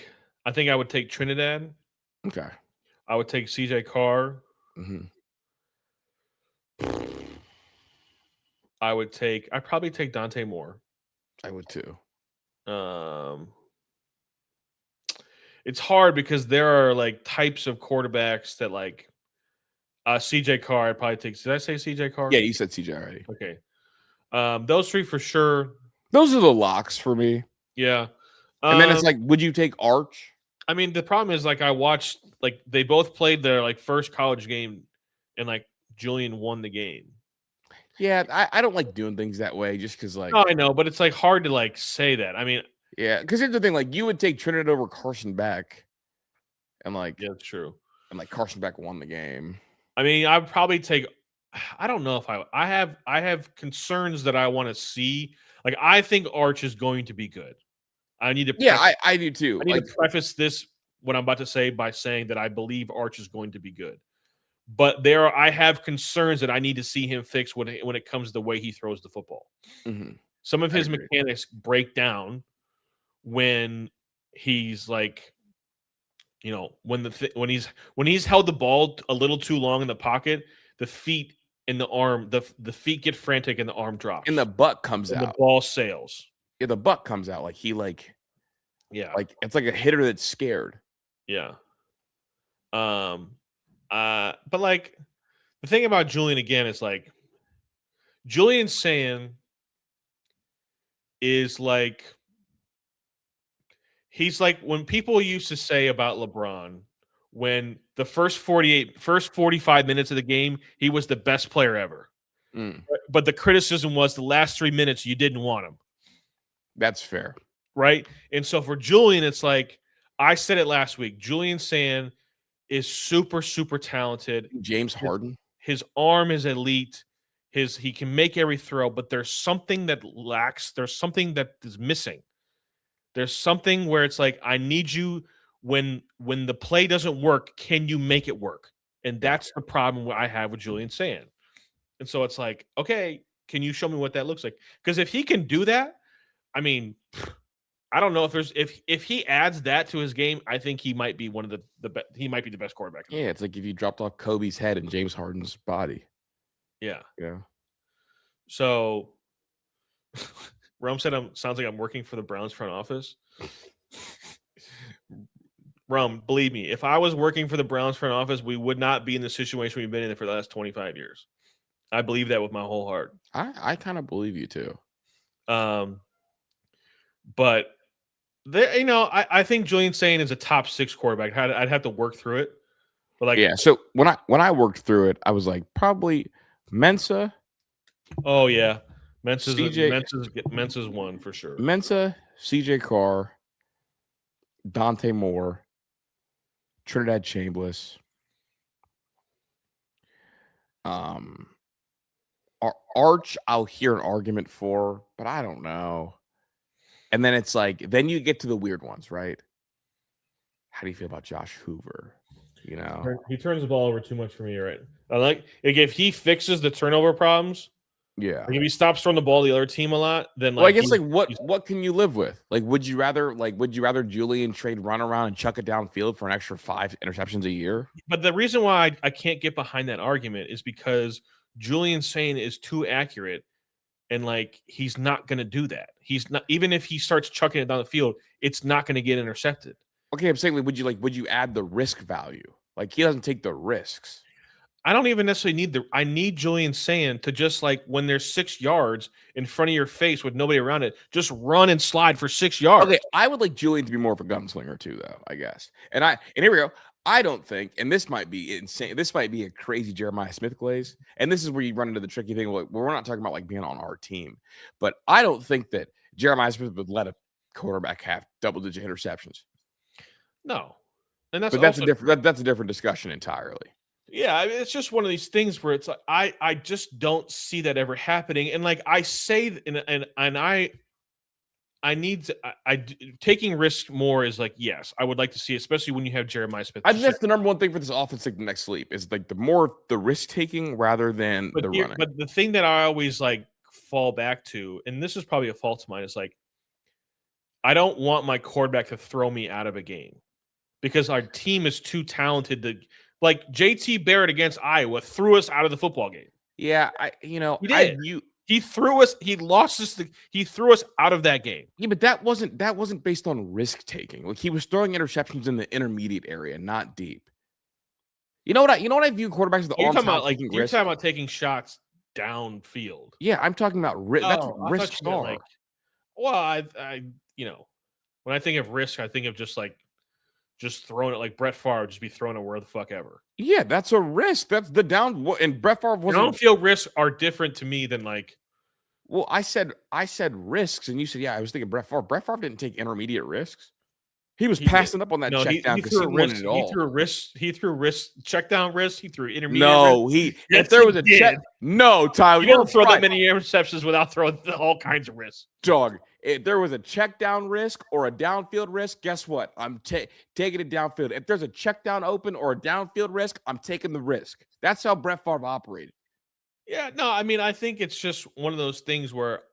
Trinidad. Okay. I would take CJ Carr. Mm-hmm. I'd probably take Dante Moore. I would too. It's hard because there are like types of quarterbacks that like CJ Carr. I'd probably take. Did I say CJ Carr? Yeah, you said CJ already. Okay. Those three for sure. Those are the locks for me. Yeah. And then it's like, would you take Arch? I mean, the problem is like I watched like they both played their like first college game, and like Julian won the game. Yeah, I don't like doing things that way just because like. No, I know, but it's like hard to like say that. I mean, yeah, because here's the thing: like you would take Trinidad over Carson Beck, and like that's true, and like Carson Beck won the game. I mean, I'd probably take. I don't know if I have concerns that I want to see. Like, I think Arch is going to be good. I need to. I do too. I need to preface this what I'm about to say by saying that I believe Arch is going to be good. But I have concerns that I need to see him fix when it comes to the way he throws the football. Mm-hmm. Some of his mechanics break down when he's like, when he's held the ball a little too long in the pocket, the feet and the arm, the feet get frantic and the arm drops. And the butt comes out. The ball sails. Yeah, the butt comes out like he like. Yeah. Like it's like a hitter that's scared. Yeah. But like the thing about Julian again is like Julian Sand is like he's like when people used to say about LeBron when the first 45 minutes of the game he was the best player ever. But the criticism was the last 3 minutes you didn't want him. That's fair. Right? And so for Julian it's like I said it last week. Julian Sand is super, super talented. James Harden. His arm is elite. He can make every throw, but there's something that lacks. There's something that is missing. There's something where it's like, I need you when the play doesn't work, can you make it work? And that's the problem I have with Julian Sand. And so it's like, okay, can you show me what that looks like? Because if he can do that, I mean, I don't know if he adds that to his game, I think he might be one of he might be the best quarterback. Yeah, it's like if you dropped off Kobe's head in James Harden's body. Yeah. Yeah. So Rome said sounds like I'm working for the Browns front office. Rome, believe me, if I was working for the Browns front office, we would not be in the situation we've been in for the last 25 years. I believe that with my whole heart. I kind of believe you too. But I think Julian Sain is a top 6 quarterback. I'd have to work through it. But like, yeah. So when I worked through it, I was like probably Mensa. Oh yeah, Mensa's one for sure. Mensa, CJ Carr, Dante Moore, Trinidad Chambliss. Arch, I'll hear an argument for, but I don't know. And then it's like, then you get to the weird ones, right? How do you feel about Josh Hoover? You know, he turns the ball over too much for me, right? Like if he fixes the turnover problems, yeah. Like if he stops throwing the ball to the other team a lot, then well, I guess what can you live with? Like, would you rather Julian trade run around and chuck it downfield for an extra 5 interceptions a year? But the reason why I can't get behind that argument is because Julian Sain is too accurate, and like he's not going to do that. He's not, even if he starts chucking it down the field, it's not going to get intercepted. Okay, I'm saying, would you add the risk value? Like, he doesn't take the risks. I don't even necessarily I need Julian Sain to just like when there's 6 yards in front of your face with nobody around it, just run and slide for 6 yards. Okay, I would like Julian to be more of a gunslinger too, though, I guess. And here we go. I don't think, and this might be insane. This might be a crazy Jeremiah Smith glaze. And this is where you run into the tricky thing. Like, we're not talking about like being on our team, but I don't think that Jeremiah Smith would let a quarterback have double-digit interceptions. No, and that's a different discussion entirely. Yeah, I mean, it's just one of these things where it's like I just don't see that ever happening. And like I say, and I need to taking risk more is like, yes, I would like to see, especially when you have Jeremiah Smith. I think that's the number one thing for this offense, like the next leap, is like the risk taking rather than the running. But the thing that I always like fall back to, and this is probably a fault of mine, is like I don't want my quarterback to throw me out of a game because our team is too talented to. Like JT Barrett against Iowa threw us out of the football game. Yeah, he threw us. He lost us. He threw us out of that game. Yeah, but that wasn't based on risk taking. Like he was throwing interceptions in the intermediate area, not deep. You know what I view quarterbacks as the you're talking about taking shots downfield. Yeah, I'm talking about risk. That's what risks are. Like, well, I when I think of risk, I think of just throwing it like Brett Favre, just be throwing it where the fuck ever. Yeah, that's a risk. That's the down. And Brett Favre wasn't. Downfield risks are different to me than like. Well, I said risks, and you said, yeah, I was thinking Brett Favre. Brett Favre didn't take intermediate risks. He was passing up on that check down because he wanted it all. He threw risk, check down risk. He threw intermediate. No, risk. If there was a check. No, Tyler, you don't throw that many interceptions without throwing all kinds of risks. Dog, if there was a check down risk or a downfield risk, guess what? I'm taking it downfield. If there's a check down open or a downfield risk, I'm taking the risk. That's how Brett Favre operated. Yeah, no, I mean, I think it's just one of those things where,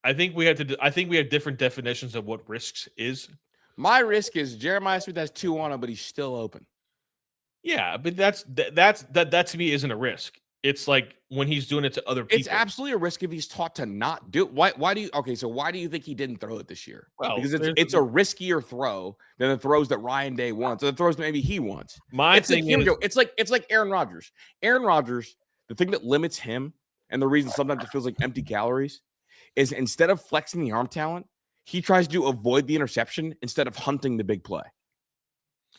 I think we have different definitions of what risks is. My risk is Jeremiah Smith has 2 on him, but he's still open. Yeah, but that to me isn't a risk. It's like when he's doing it to other people. It's absolutely a risk if he's taught to not do it. Why do you think he didn't throw it this year? Well, because it's a riskier throw than the throws that Ryan Day wants, or the throws maybe he wants. It's like Aaron Rodgers. Aaron Rodgers, the thing that limits him and the reason sometimes it feels like empty calories is instead of flexing the arm talent, he tries to avoid the interception instead of hunting the big play.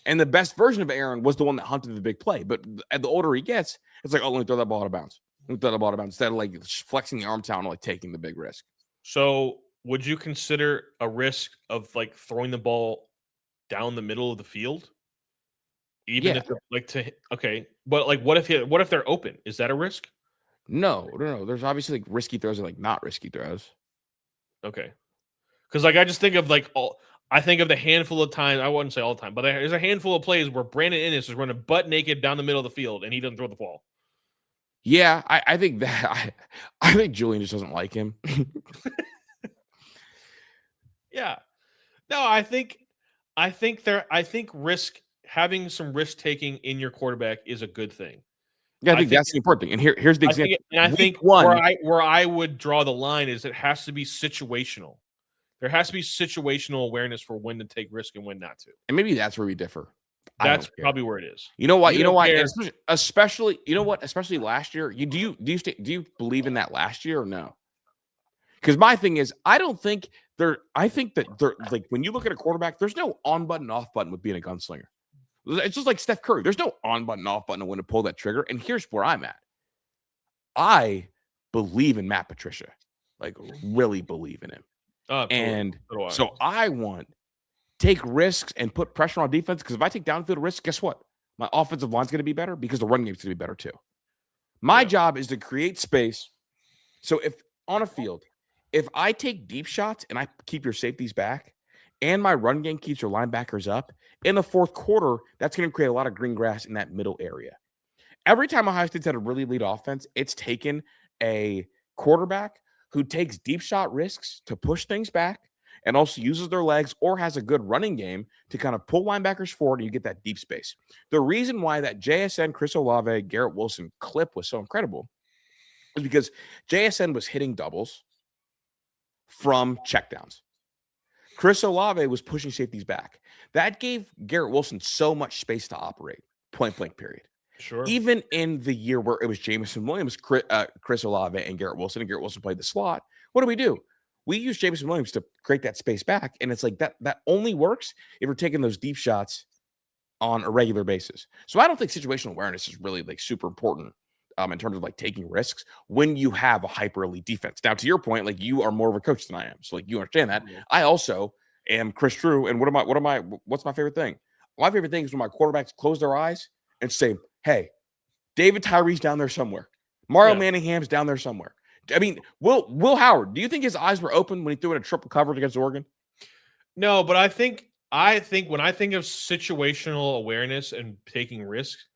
And the best version of Aaron was the one that hunted the big play. But the older he gets, it's like, oh, let me throw that ball out of bounds. Instead of like flexing the arm talent and like taking the big risk. So would you consider a risk of like throwing the ball down the middle of the field? Even if but like what if they're open? Is that a risk? No. There's obviously like risky throws and like not risky throws. Okay. Because like I just think of I think of the handful of times, I wouldn't say all the time, but there's a handful of plays where Brandon Inniss is running butt naked down the middle of the field and he doesn't throw the ball. Yeah, I think Julian just doesn't like him. Yeah. No, I think having some risk taking in your quarterback is a good thing. Yeah, I I think think that's the important thing. And here's the example. I Week think one, where I would draw the line is it has to be situational. There has to be situational awareness for when to take risk and when not to. and maybe that's where we differ. I That's don't care. probably where it is. You know what? You You know don't why? care. And especially, you know what? Especially last year. Do you believe in that last year or no? Because my thing is, I don't think there. I think that there, like when you look at a quarterback, there's no on button, off button with being a gunslinger. It's just like Steph Curry. There's no on button, off button when to pull that trigger. And here's where I'm at. I believe in Matt Patricia, like really believe in him. And so I want take risks and put pressure on defense because if I take downfield risks, guess what? My offensive line's going to be better because the running game's going to be better too. My job is to create space. So if on a field, if I take deep shots and I keep your safeties back and my run game keeps your linebackers up, in the fourth quarter, that's going to create a lot of green grass in that middle area. Every time Ohio State's had a really lead offense, it's taken a quarterback who takes deep shot risks to push things back and also uses their legs or has a good running game to kind of pull linebackers forward and you get that deep space. The reason why that JSN, Chris Olave, Garrett Wilson clip was so incredible is because JSN was hitting doubles from checkdowns. Chris Olave was pushing safeties back. That gave Garrett Wilson so much space to operate, point blank period. Sure. Even in the year where it was Jameson Williams, Chris Olave, and Garrett Wilson played the slot, what do? We use Jameson Williams to create that space back, and it's like that only works if we're taking those deep shots on a regular basis. So I don't think situational awareness is really like super important in terms of like taking risks when you have a hyper elite defense. Now, to your point, like you are more of a coach than I am, so like you understand that. Yeah. I also am Chris Drew, and what's my favorite thing? My favorite thing is when my quarterbacks close their eyes and say, "Hey, David Tyree's down there somewhere. Mario Manningham's down there somewhere." I mean, Will Howard, do you think his eyes were open when he threw in a triple coverage against Oregon? No, but I think when I think of situational awareness and taking risks,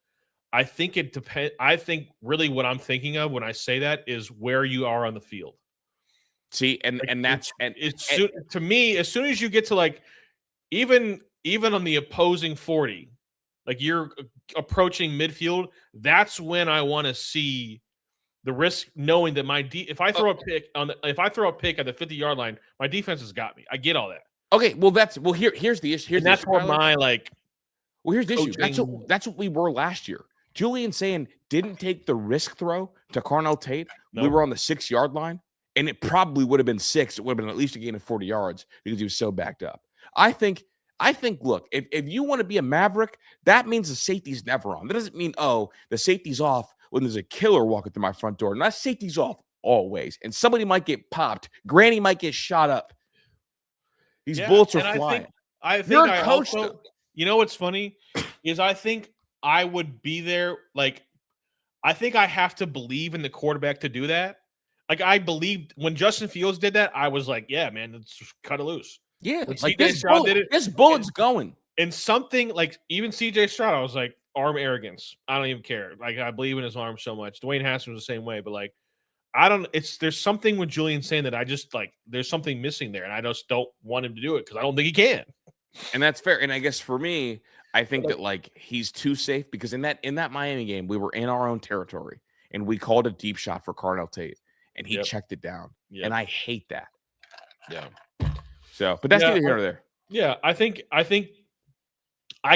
I think it depends. I think really what I'm thinking of when I say that is where you are on the field. See, and that's to me, as soon as you get to like even on the opposing 40, like you're approaching midfield, that's when I want to see the risk, knowing that if I throw a pick at the 50-yard line, my defense has got me. I get all that. Okay, well here's the issue. That's where my like. Well, here's the issue. That's what we were last year. Julian Sand didn't take the risk throw to Carnell Tate. Nope. We were on the 6-yard line, and it probably would have been 6. It would have been at least a gain of 40 yards because he was so backed up. I think, look, if you want to be a Maverick, that means the safety's never on. That doesn't mean, the safety's off when there's a killer walking through my front door. And that safety's off always. And somebody might get popped. Granny might get shot up. These bullets are flying. I think you're a coach. You know what's funny is I think I would be there. Like, I think I have to believe in the quarterback to do that. Like, I believed when Justin Fields did that, I was like, yeah, man, let's cut it loose. Yeah, like this bullet's going. And something like even CJ Stroud, I was like, arm arrogance. I don't even care. Like, I believe in his arm so much. Dwayne Haskins was the same way, but like, there's something with Julian saying that I just like, there's something missing there, and I just don't want him to do it because I don't think he can. And that's fair. And I guess for me, I think that like he's too safe because in that Miami game, we were in our own territory and we called a deep shot for Carnell Tate and he checked it down. Yep. And I hate that. Yeah. So, but that's neither here nor there. Yeah, I think I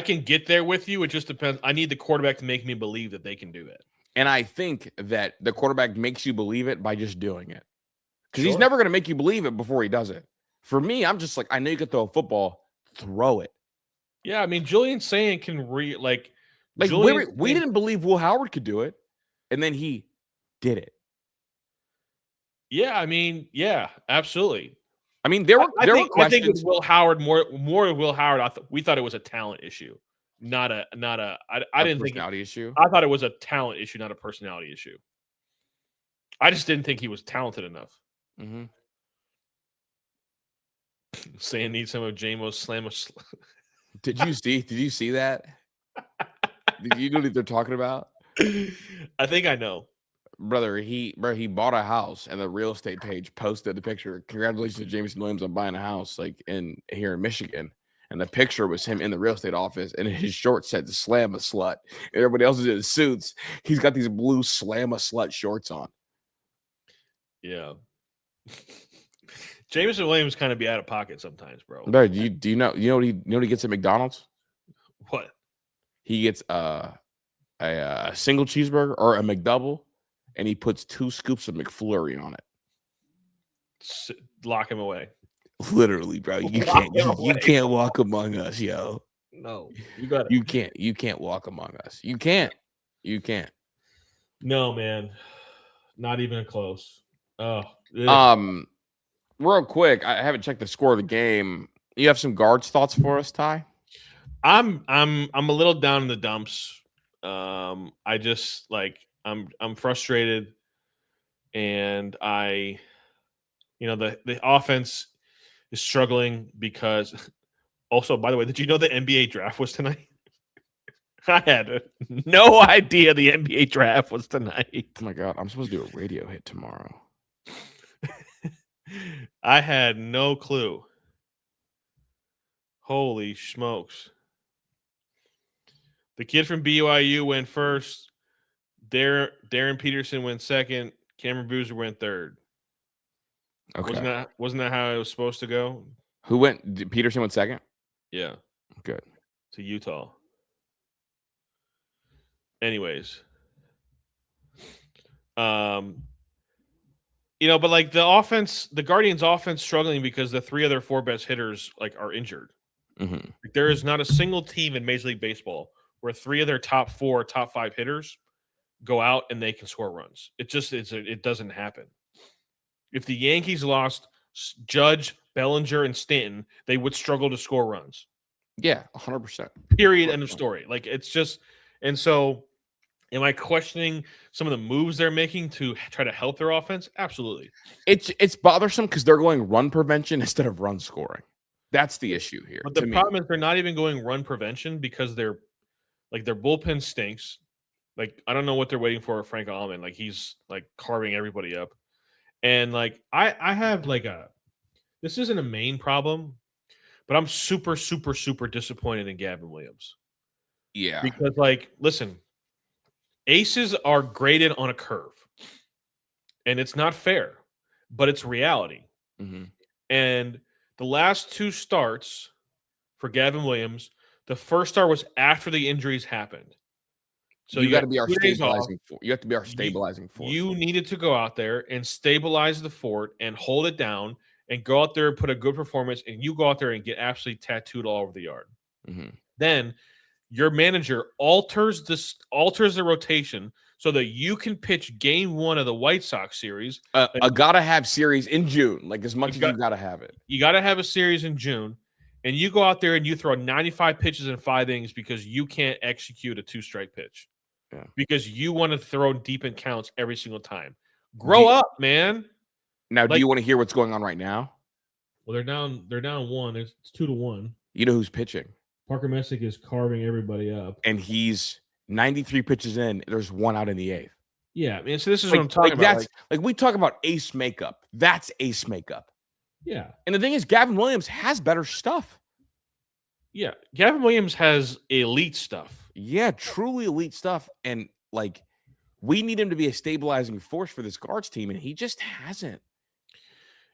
can get there with you. It just depends. I need the quarterback to make me believe that they can do it. And I think that the quarterback makes you believe it by just doing it. Because he's never going to make you believe it before he does it. For me, I'm just like, I know you can throw a football, throw it. Yeah, I mean, Julian Sand can we didn't believe Will Howard could do it, and then he did it. Yeah, I mean, yeah, absolutely. I mean, there were questions. I think with Will Howard, more with Will Howard, we thought it was a talent issue, not a. I didn't think personality issue. I thought it was a talent issue, not a personality issue. I just didn't think he was talented enough. Mm-hmm. Saying need some of JMO's slam. Did you see that? Did you know what they're talking about? I think I know. brother, he bought a house, and the real estate page posted the picture. Congratulations to Jameson Williams on buying a house, like here in Michigan. And the picture was him in the real estate office, and his shorts said "Slam a Slut." And everybody else is in suits. He's got these blue "Slam a Slut" shorts on. Yeah. Jameson Williams kind of be out of pocket sometimes, bro. Bro, do you know what he gets at McDonald's? What? He gets a single cheeseburger or a McDouble, and he puts 2 scoops of McFlurry on it. Lock him away. Literally, bro. You can't walk among us, yo. No, you can't walk among us. You can't. No, man, not even close. Oh, real quick, I haven't checked the score of the game. You have some guards thoughts for us, Ty? I'm a little down in the dumps. I just I'm frustrated, and the offense is struggling because. Also, by the way, did you know the NBA draft was tonight? I had no idea the NBA draft was tonight. Oh my god, I'm supposed to do a radio hit tomorrow. I had no clue. Holy smokes. The kid from BYU went first. Darren Peterson went second. Cameron Boozer went third. Okay. Wasn't that how it was supposed to go? Who went? Peterson went second? Yeah. Good. To Utah. Anyways. But the offense, the Guardians' offense struggling because the 3 other 4 best hitters are injured. Mm-hmm. There is not a single team in Major League Baseball where 3 of their top 4, top 5 hitters go out and they can score runs. It doesn't happen. If the Yankees lost Judge, Bellinger, and Stanton, they would struggle to score runs. Yeah, 100%. Period. End of story. It's just, and so, am I questioning some of the moves they're making to try to help their offense? Absolutely. It's bothersome because they're going run prevention instead of run scoring. That's the issue here. But the problem is they're not even going run prevention because their bullpen stinks. I don't know what they're waiting for Frank Allman. He's carving everybody up. And I have this isn't a main problem, but I'm super, super, super disappointed in Gavin Williams. Yeah. Because listen, aces are graded on a curve. And it's not fair, but it's reality. Mm-hmm. And the last 2 starts for Gavin Williams, the first start was after the injuries happened. So you got to be our stabilizing force. You have to be our stabilizing force. You needed to go out there and stabilize the fort and hold it down and go out there and put a good performance, and you go out there and get absolutely tattooed all over the yard. Mm-hmm. Then your manager alters the rotation so that you can pitch game 1 of the White Sox series. A gotta have series in June, as much as you gotta have it. You gotta have a series in June, and you go out there and you throw 95 pitches in 5 innings because you can't execute a 2-strike pitch. Yeah. Because you want to throw deep in counts every single time. Grow up, man. Now, do you want to hear what's going on right now? Well, they're down 1. It's 2-1. You know who's pitching? Parker Messick is carving everybody up. And he's 93 pitches in. There's 1 out in the 8th. Yeah, I mean, so this is what I'm talking about. We talk about ace makeup. That's ace makeup. Yeah. And the thing is, Gavin Williams has better stuff. Yeah. Gavin Williams has elite stuff. Yeah, truly elite stuff. And we need him to be a stabilizing force for this guards team, and he just hasn't.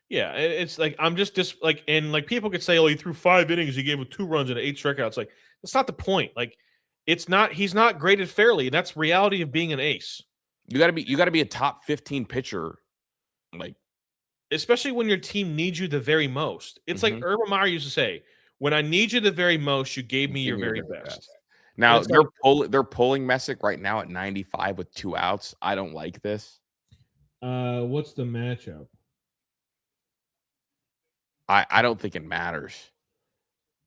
Yeah, it's I'm just people could say, "Oh, he threw 5 innings, he gave 2 runs and 8 strikeouts." That's not the point. He's not graded fairly. That's reality of being an ace. You gotta be a top 15 pitcher, especially when your team needs you the very most. It's like Urban Meyer used to say, "When I need you the very most, you gave me your very best." Now they're pulling Messick right now at 95 with 2 outs. I don't like this. What's the matchup? I don't think it matters.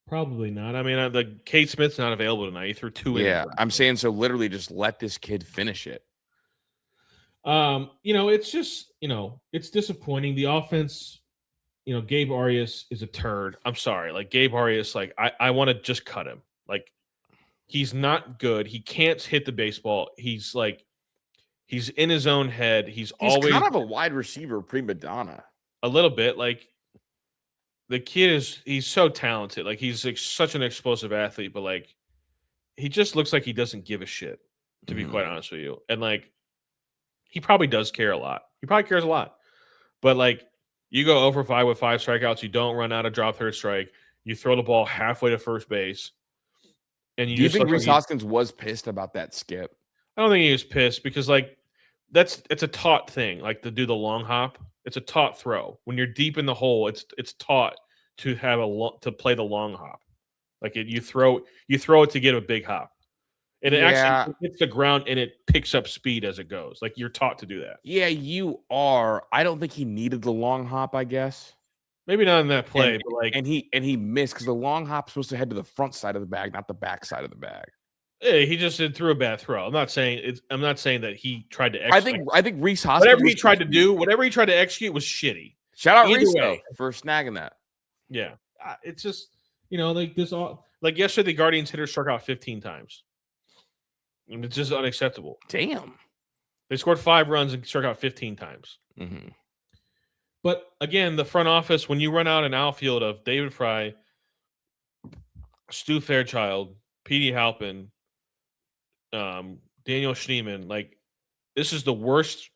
Probably not. I mean, the Kate Smith's not available tonight. He threw 2 innings. Yeah, I'm saying so. Literally, just let this kid finish it. It's just it's disappointing. The offense, Gabe Arias is a turd. I'm sorry. Gabe Arias, I want to just cut him. He's not good. He can't hit the baseball. He's He's in his own head. He's always kind of a wide receiver prima donna. a little bit like the kid he's so talented. Like he's like such an explosive athlete, but like he just looks like he doesn't give a shit, to be quite honest with you. And like he probably does care a lot. He probably cares a lot. But like you go over 5 with 5 strikeouts, you don't run out of drop third strike, you throw the ball halfway to first base, and you Do you just think look Reese like Hoskins was pissed about that skip? I don't think he was pissed because like it's a taught thing, like to do the long hop. It's a taught throw. When you're deep in the hole, it's taught to have to play the long hop. Like you throw it to get a big hop. And it actually hits the ground and it picks up speed as it goes. Like you're taught to do that. Yeah, you are. I don't think he needed the long hop, I guess. Maybe not in that play, and, but like and he missed because the long hop's supposed to head to the front side of the bag, not the back side of the bag. He just threw a bad throw. I'm not saying that he tried to execute. I think Reese Hoskins whatever he tried to execute was shitty. Shout out Reese though, for snagging that. Yeah. It's just, like this like yesterday the Guardians hitter struck out 15 times. And it's just unacceptable. Damn. They scored 5 runs and struck out 15 times. Mm-hmm. But again, the front office, when you run out an outfield of David Fry, Stu Fairchild, Petey Halpin, Daniel Schneemann, like this is the worst.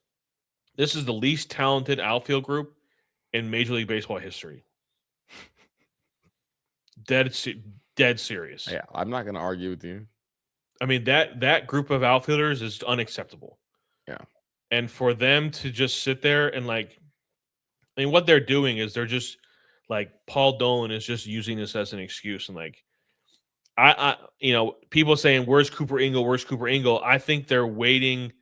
This is the least talented outfield group in Major League Baseball history. Dead serious. Yeah, I'm not going to argue with you. I mean, that group of outfielders is unacceptable. Yeah. And for them to just sit there and like, I mean, what they're doing is they're just like Paul Dolan is just using this as an excuse. And like, I people saying, where's Cooper Ingle? I think they're waiting.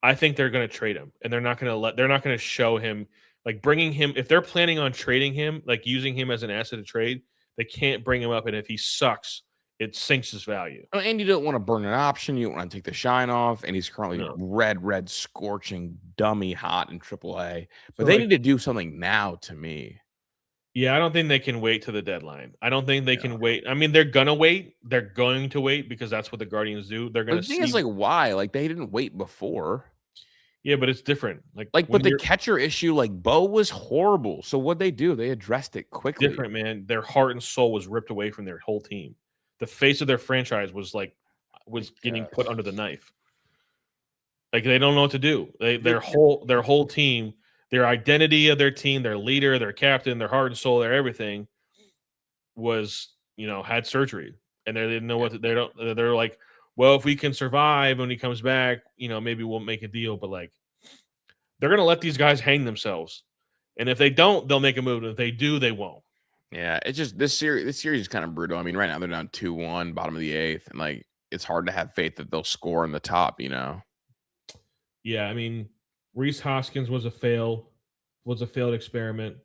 I think they're going to trade him and they're not going to show him like bringing him. If they're planning on trading him, like using him as an asset to trade, they can't bring him up. And if he sucks, it sinks his value. And you don't want to burn an option. You don't want to take the shine off. And he's currently red, scorching, dummy hot in AAA. But they need to do something now to me. Yeah, I don't think they can wait to the deadline. I don't think they can wait. I mean, they're going to wait. They're going to wait because that's what the Guardians do. They're going to see. The thing is, like, why? Like, they didn't wait before. Yeah, but it's different. But the catcher issue, like, Bo was horrible. So what'd they do? They addressed it quickly. Different, man. Their heart and soul was ripped away from their whole team. The face of their franchise was getting put under the knife. Like they don't know what to do. Their whole team, their identity of their team, their leader, their captain, their heart and soul, their everything was, had surgery, and they didn't know what they're like. Well, if we can survive when he comes back, maybe we'll make a deal. But like, they're gonna let these guys hang themselves, and if they don't, they'll make a move. And if they do, they won't. Yeah, it's just this series is kind of brutal. I mean, right now they're down 2-1, bottom of the 8th, and like it's hard to have faith that they'll score in the top, Yeah, I mean, Reese Hoskins was a failed experiment.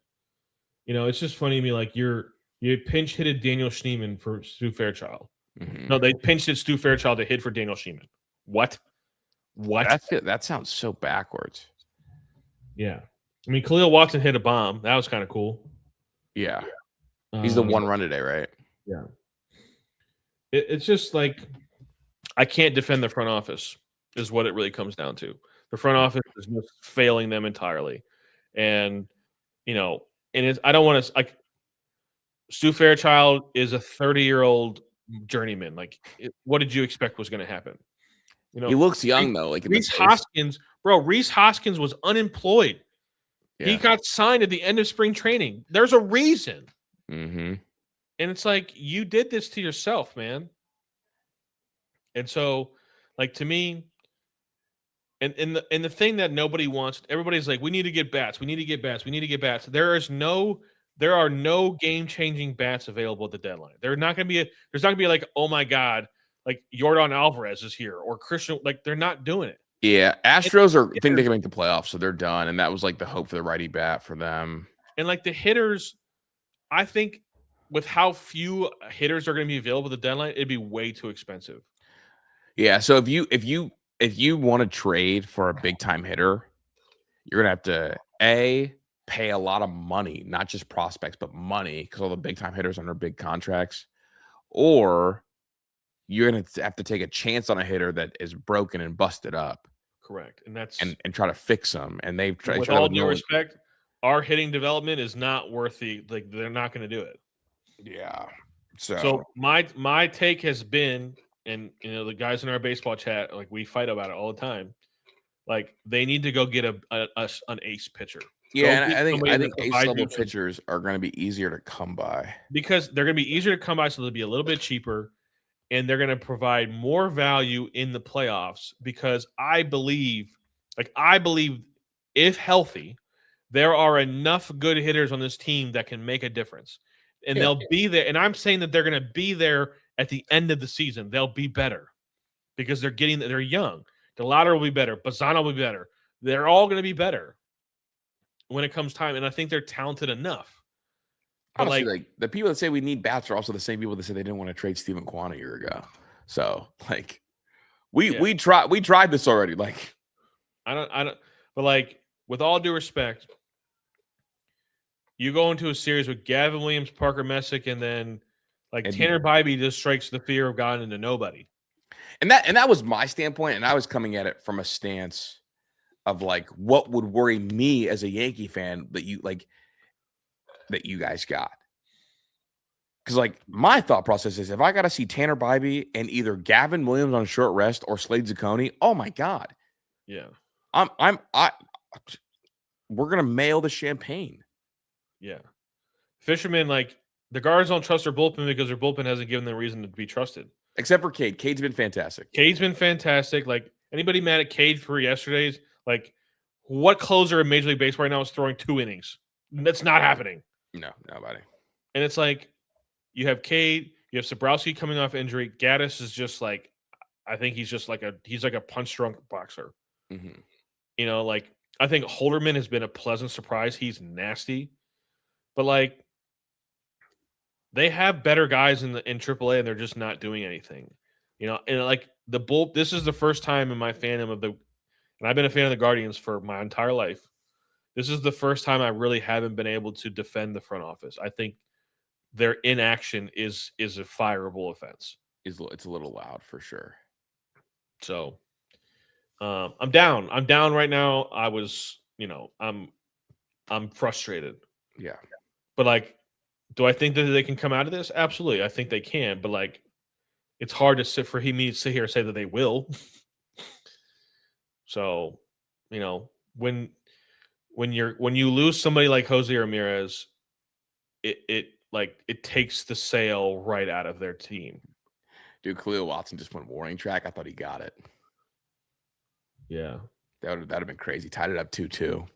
It's just funny to me, like you pinch hitted Daniel Schneemann for Stu Fairchild. Mm-hmm. No, they pinch hit Stu Fairchild to hit for Daniel Schneemann. What? That sounds so backwards. Yeah. I mean, Khalil Watson hit a bomb. That was kind of cool. Yeah. He's the 1 run today, right? Yeah. It's just like I can't defend the front office is what it really comes down to. The front office is just failing them entirely. And, I don't want to like Stu Fairchild is a 30-year-old journeyman. Like, what did you expect was going to happen? He looks young though. Like Reese Hoskins was unemployed. Yeah. He got signed at the end of spring training. There's a reason. Mm-hmm. And it's like, you did this to yourself, man. And so, like, to me, and the thing that nobody wants, everybody's like, we need to get bats. There are no game-changing bats available at the deadline. There's not going to be like, oh my God, like Yordan Alvarez is here or Christian. Like, they're not doing it. Yeah, Astros think they can make the playoffs, so they're done. And that was like the hope for the righty bat for them. And like the hitters, I think with how few hitters are going to be available at the deadline, it'd be way too expensive. Yeah, so if you want to trade for a big time hitter, you're gonna have to pay a lot of money, not just prospects, but money, because all the big time hitters are under big contracts, or you're gonna have to take a chance on a hitter that is broken and busted up. Correct. And that's and try to fix them. And they've tried. With all due respect, our hitting development is not worth they're not going to do it. Yeah. So my take has been, and the guys in our baseball chat, like we fight about it all the time. Like they need to go get an ace pitcher. Yeah, and I think ace level pitchers are going to be easier to come by because they're going to be easier to come by, so they'll be a little bit cheaper, and they're going to provide more value in the playoffs. Because I believe, if healthy, there are enough good hitters on this team that can make a difference, and they'll be there. And I'm saying that they're going to be there at the end of the season. They'll be better because they're young. DeLauder will be better. Bazzano will be better. They're all going to be better when it comes time, and I think they're talented enough. But honestly, like the people that say we need bats are also the same people that said they didn't want to trade Stephen Kwan a year ago. So like we tried this already. Like I don't but like with all due respect, you go into a series with Gavin Williams, Parker Messick, and then Tanner Bybee just strikes the fear of God into nobody. And that was my standpoint, and I was coming at it from a stance of like what would worry me as a Yankee fan that you guys got. Because like my thought process is if I got to see Tanner Bybee and either Gavin Williams on short rest or Slade Zaccone, oh my God. Yeah. We're gonna mail the champagne. Yeah. Fishermen, the Guardians don't trust their bullpen because their bullpen hasn't given them reason to be trusted. Except for Cade. Cade's been fantastic. Like anybody mad at Cade for yesterday's? Like, what closer in Major League Baseball right now is throwing 2 innings? That's not happening. No, nobody. And it's like you have Cade, you have Sabrowski coming off injury. Gaddis is just like, I think he's just like a punch drunk boxer. Mm-hmm. I think Holderman has been a pleasant surprise. He's nasty, but they have better guys in AAA, and they're just not doing anything. And this is the first time in my fandom and I've been a fan of the Guardians for my entire life. This is the first time I really haven't been able to defend the front office. I think their inaction is a fireable offense. It's a little loud for sure. So I'm down. I'm down right now. I was, I'm frustrated. Yeah. But do I think that they can come out of this? Absolutely. I think they can. But it's hard to sit here and say that they will. So, when you lose somebody like Jose Ramirez, it takes the sail right out of their team. Dude, Khalil Watson just went warning track. I thought he got it. Yeah. That'd have been crazy. Tied it up 2-2.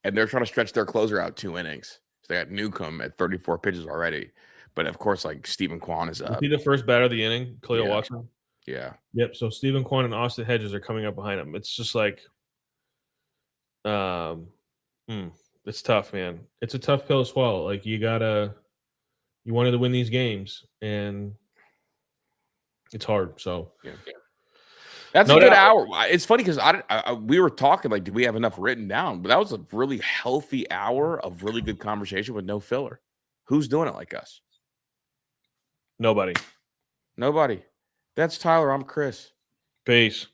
And they're trying to stretch their closer out 2 innings. So they got Newcomb at 34 pitches already. But of course, Stephen Kwan is up. Is he the first batter of the inning, Khalil Watson? Yeah. Yep. So Stephen Kwan and Austin Hedges are coming up behind him. It's just it's tough, man. It's a tough pill to swallow. You wanted to win these games, and it's hard. So yeah. That's a good hour. It's funny because we were talking do we have enough written down? But that was a really healthy hour of really good conversation with no filler. Who's doing it like us? Nobody. That's Tyler. I'm Chris. Peace.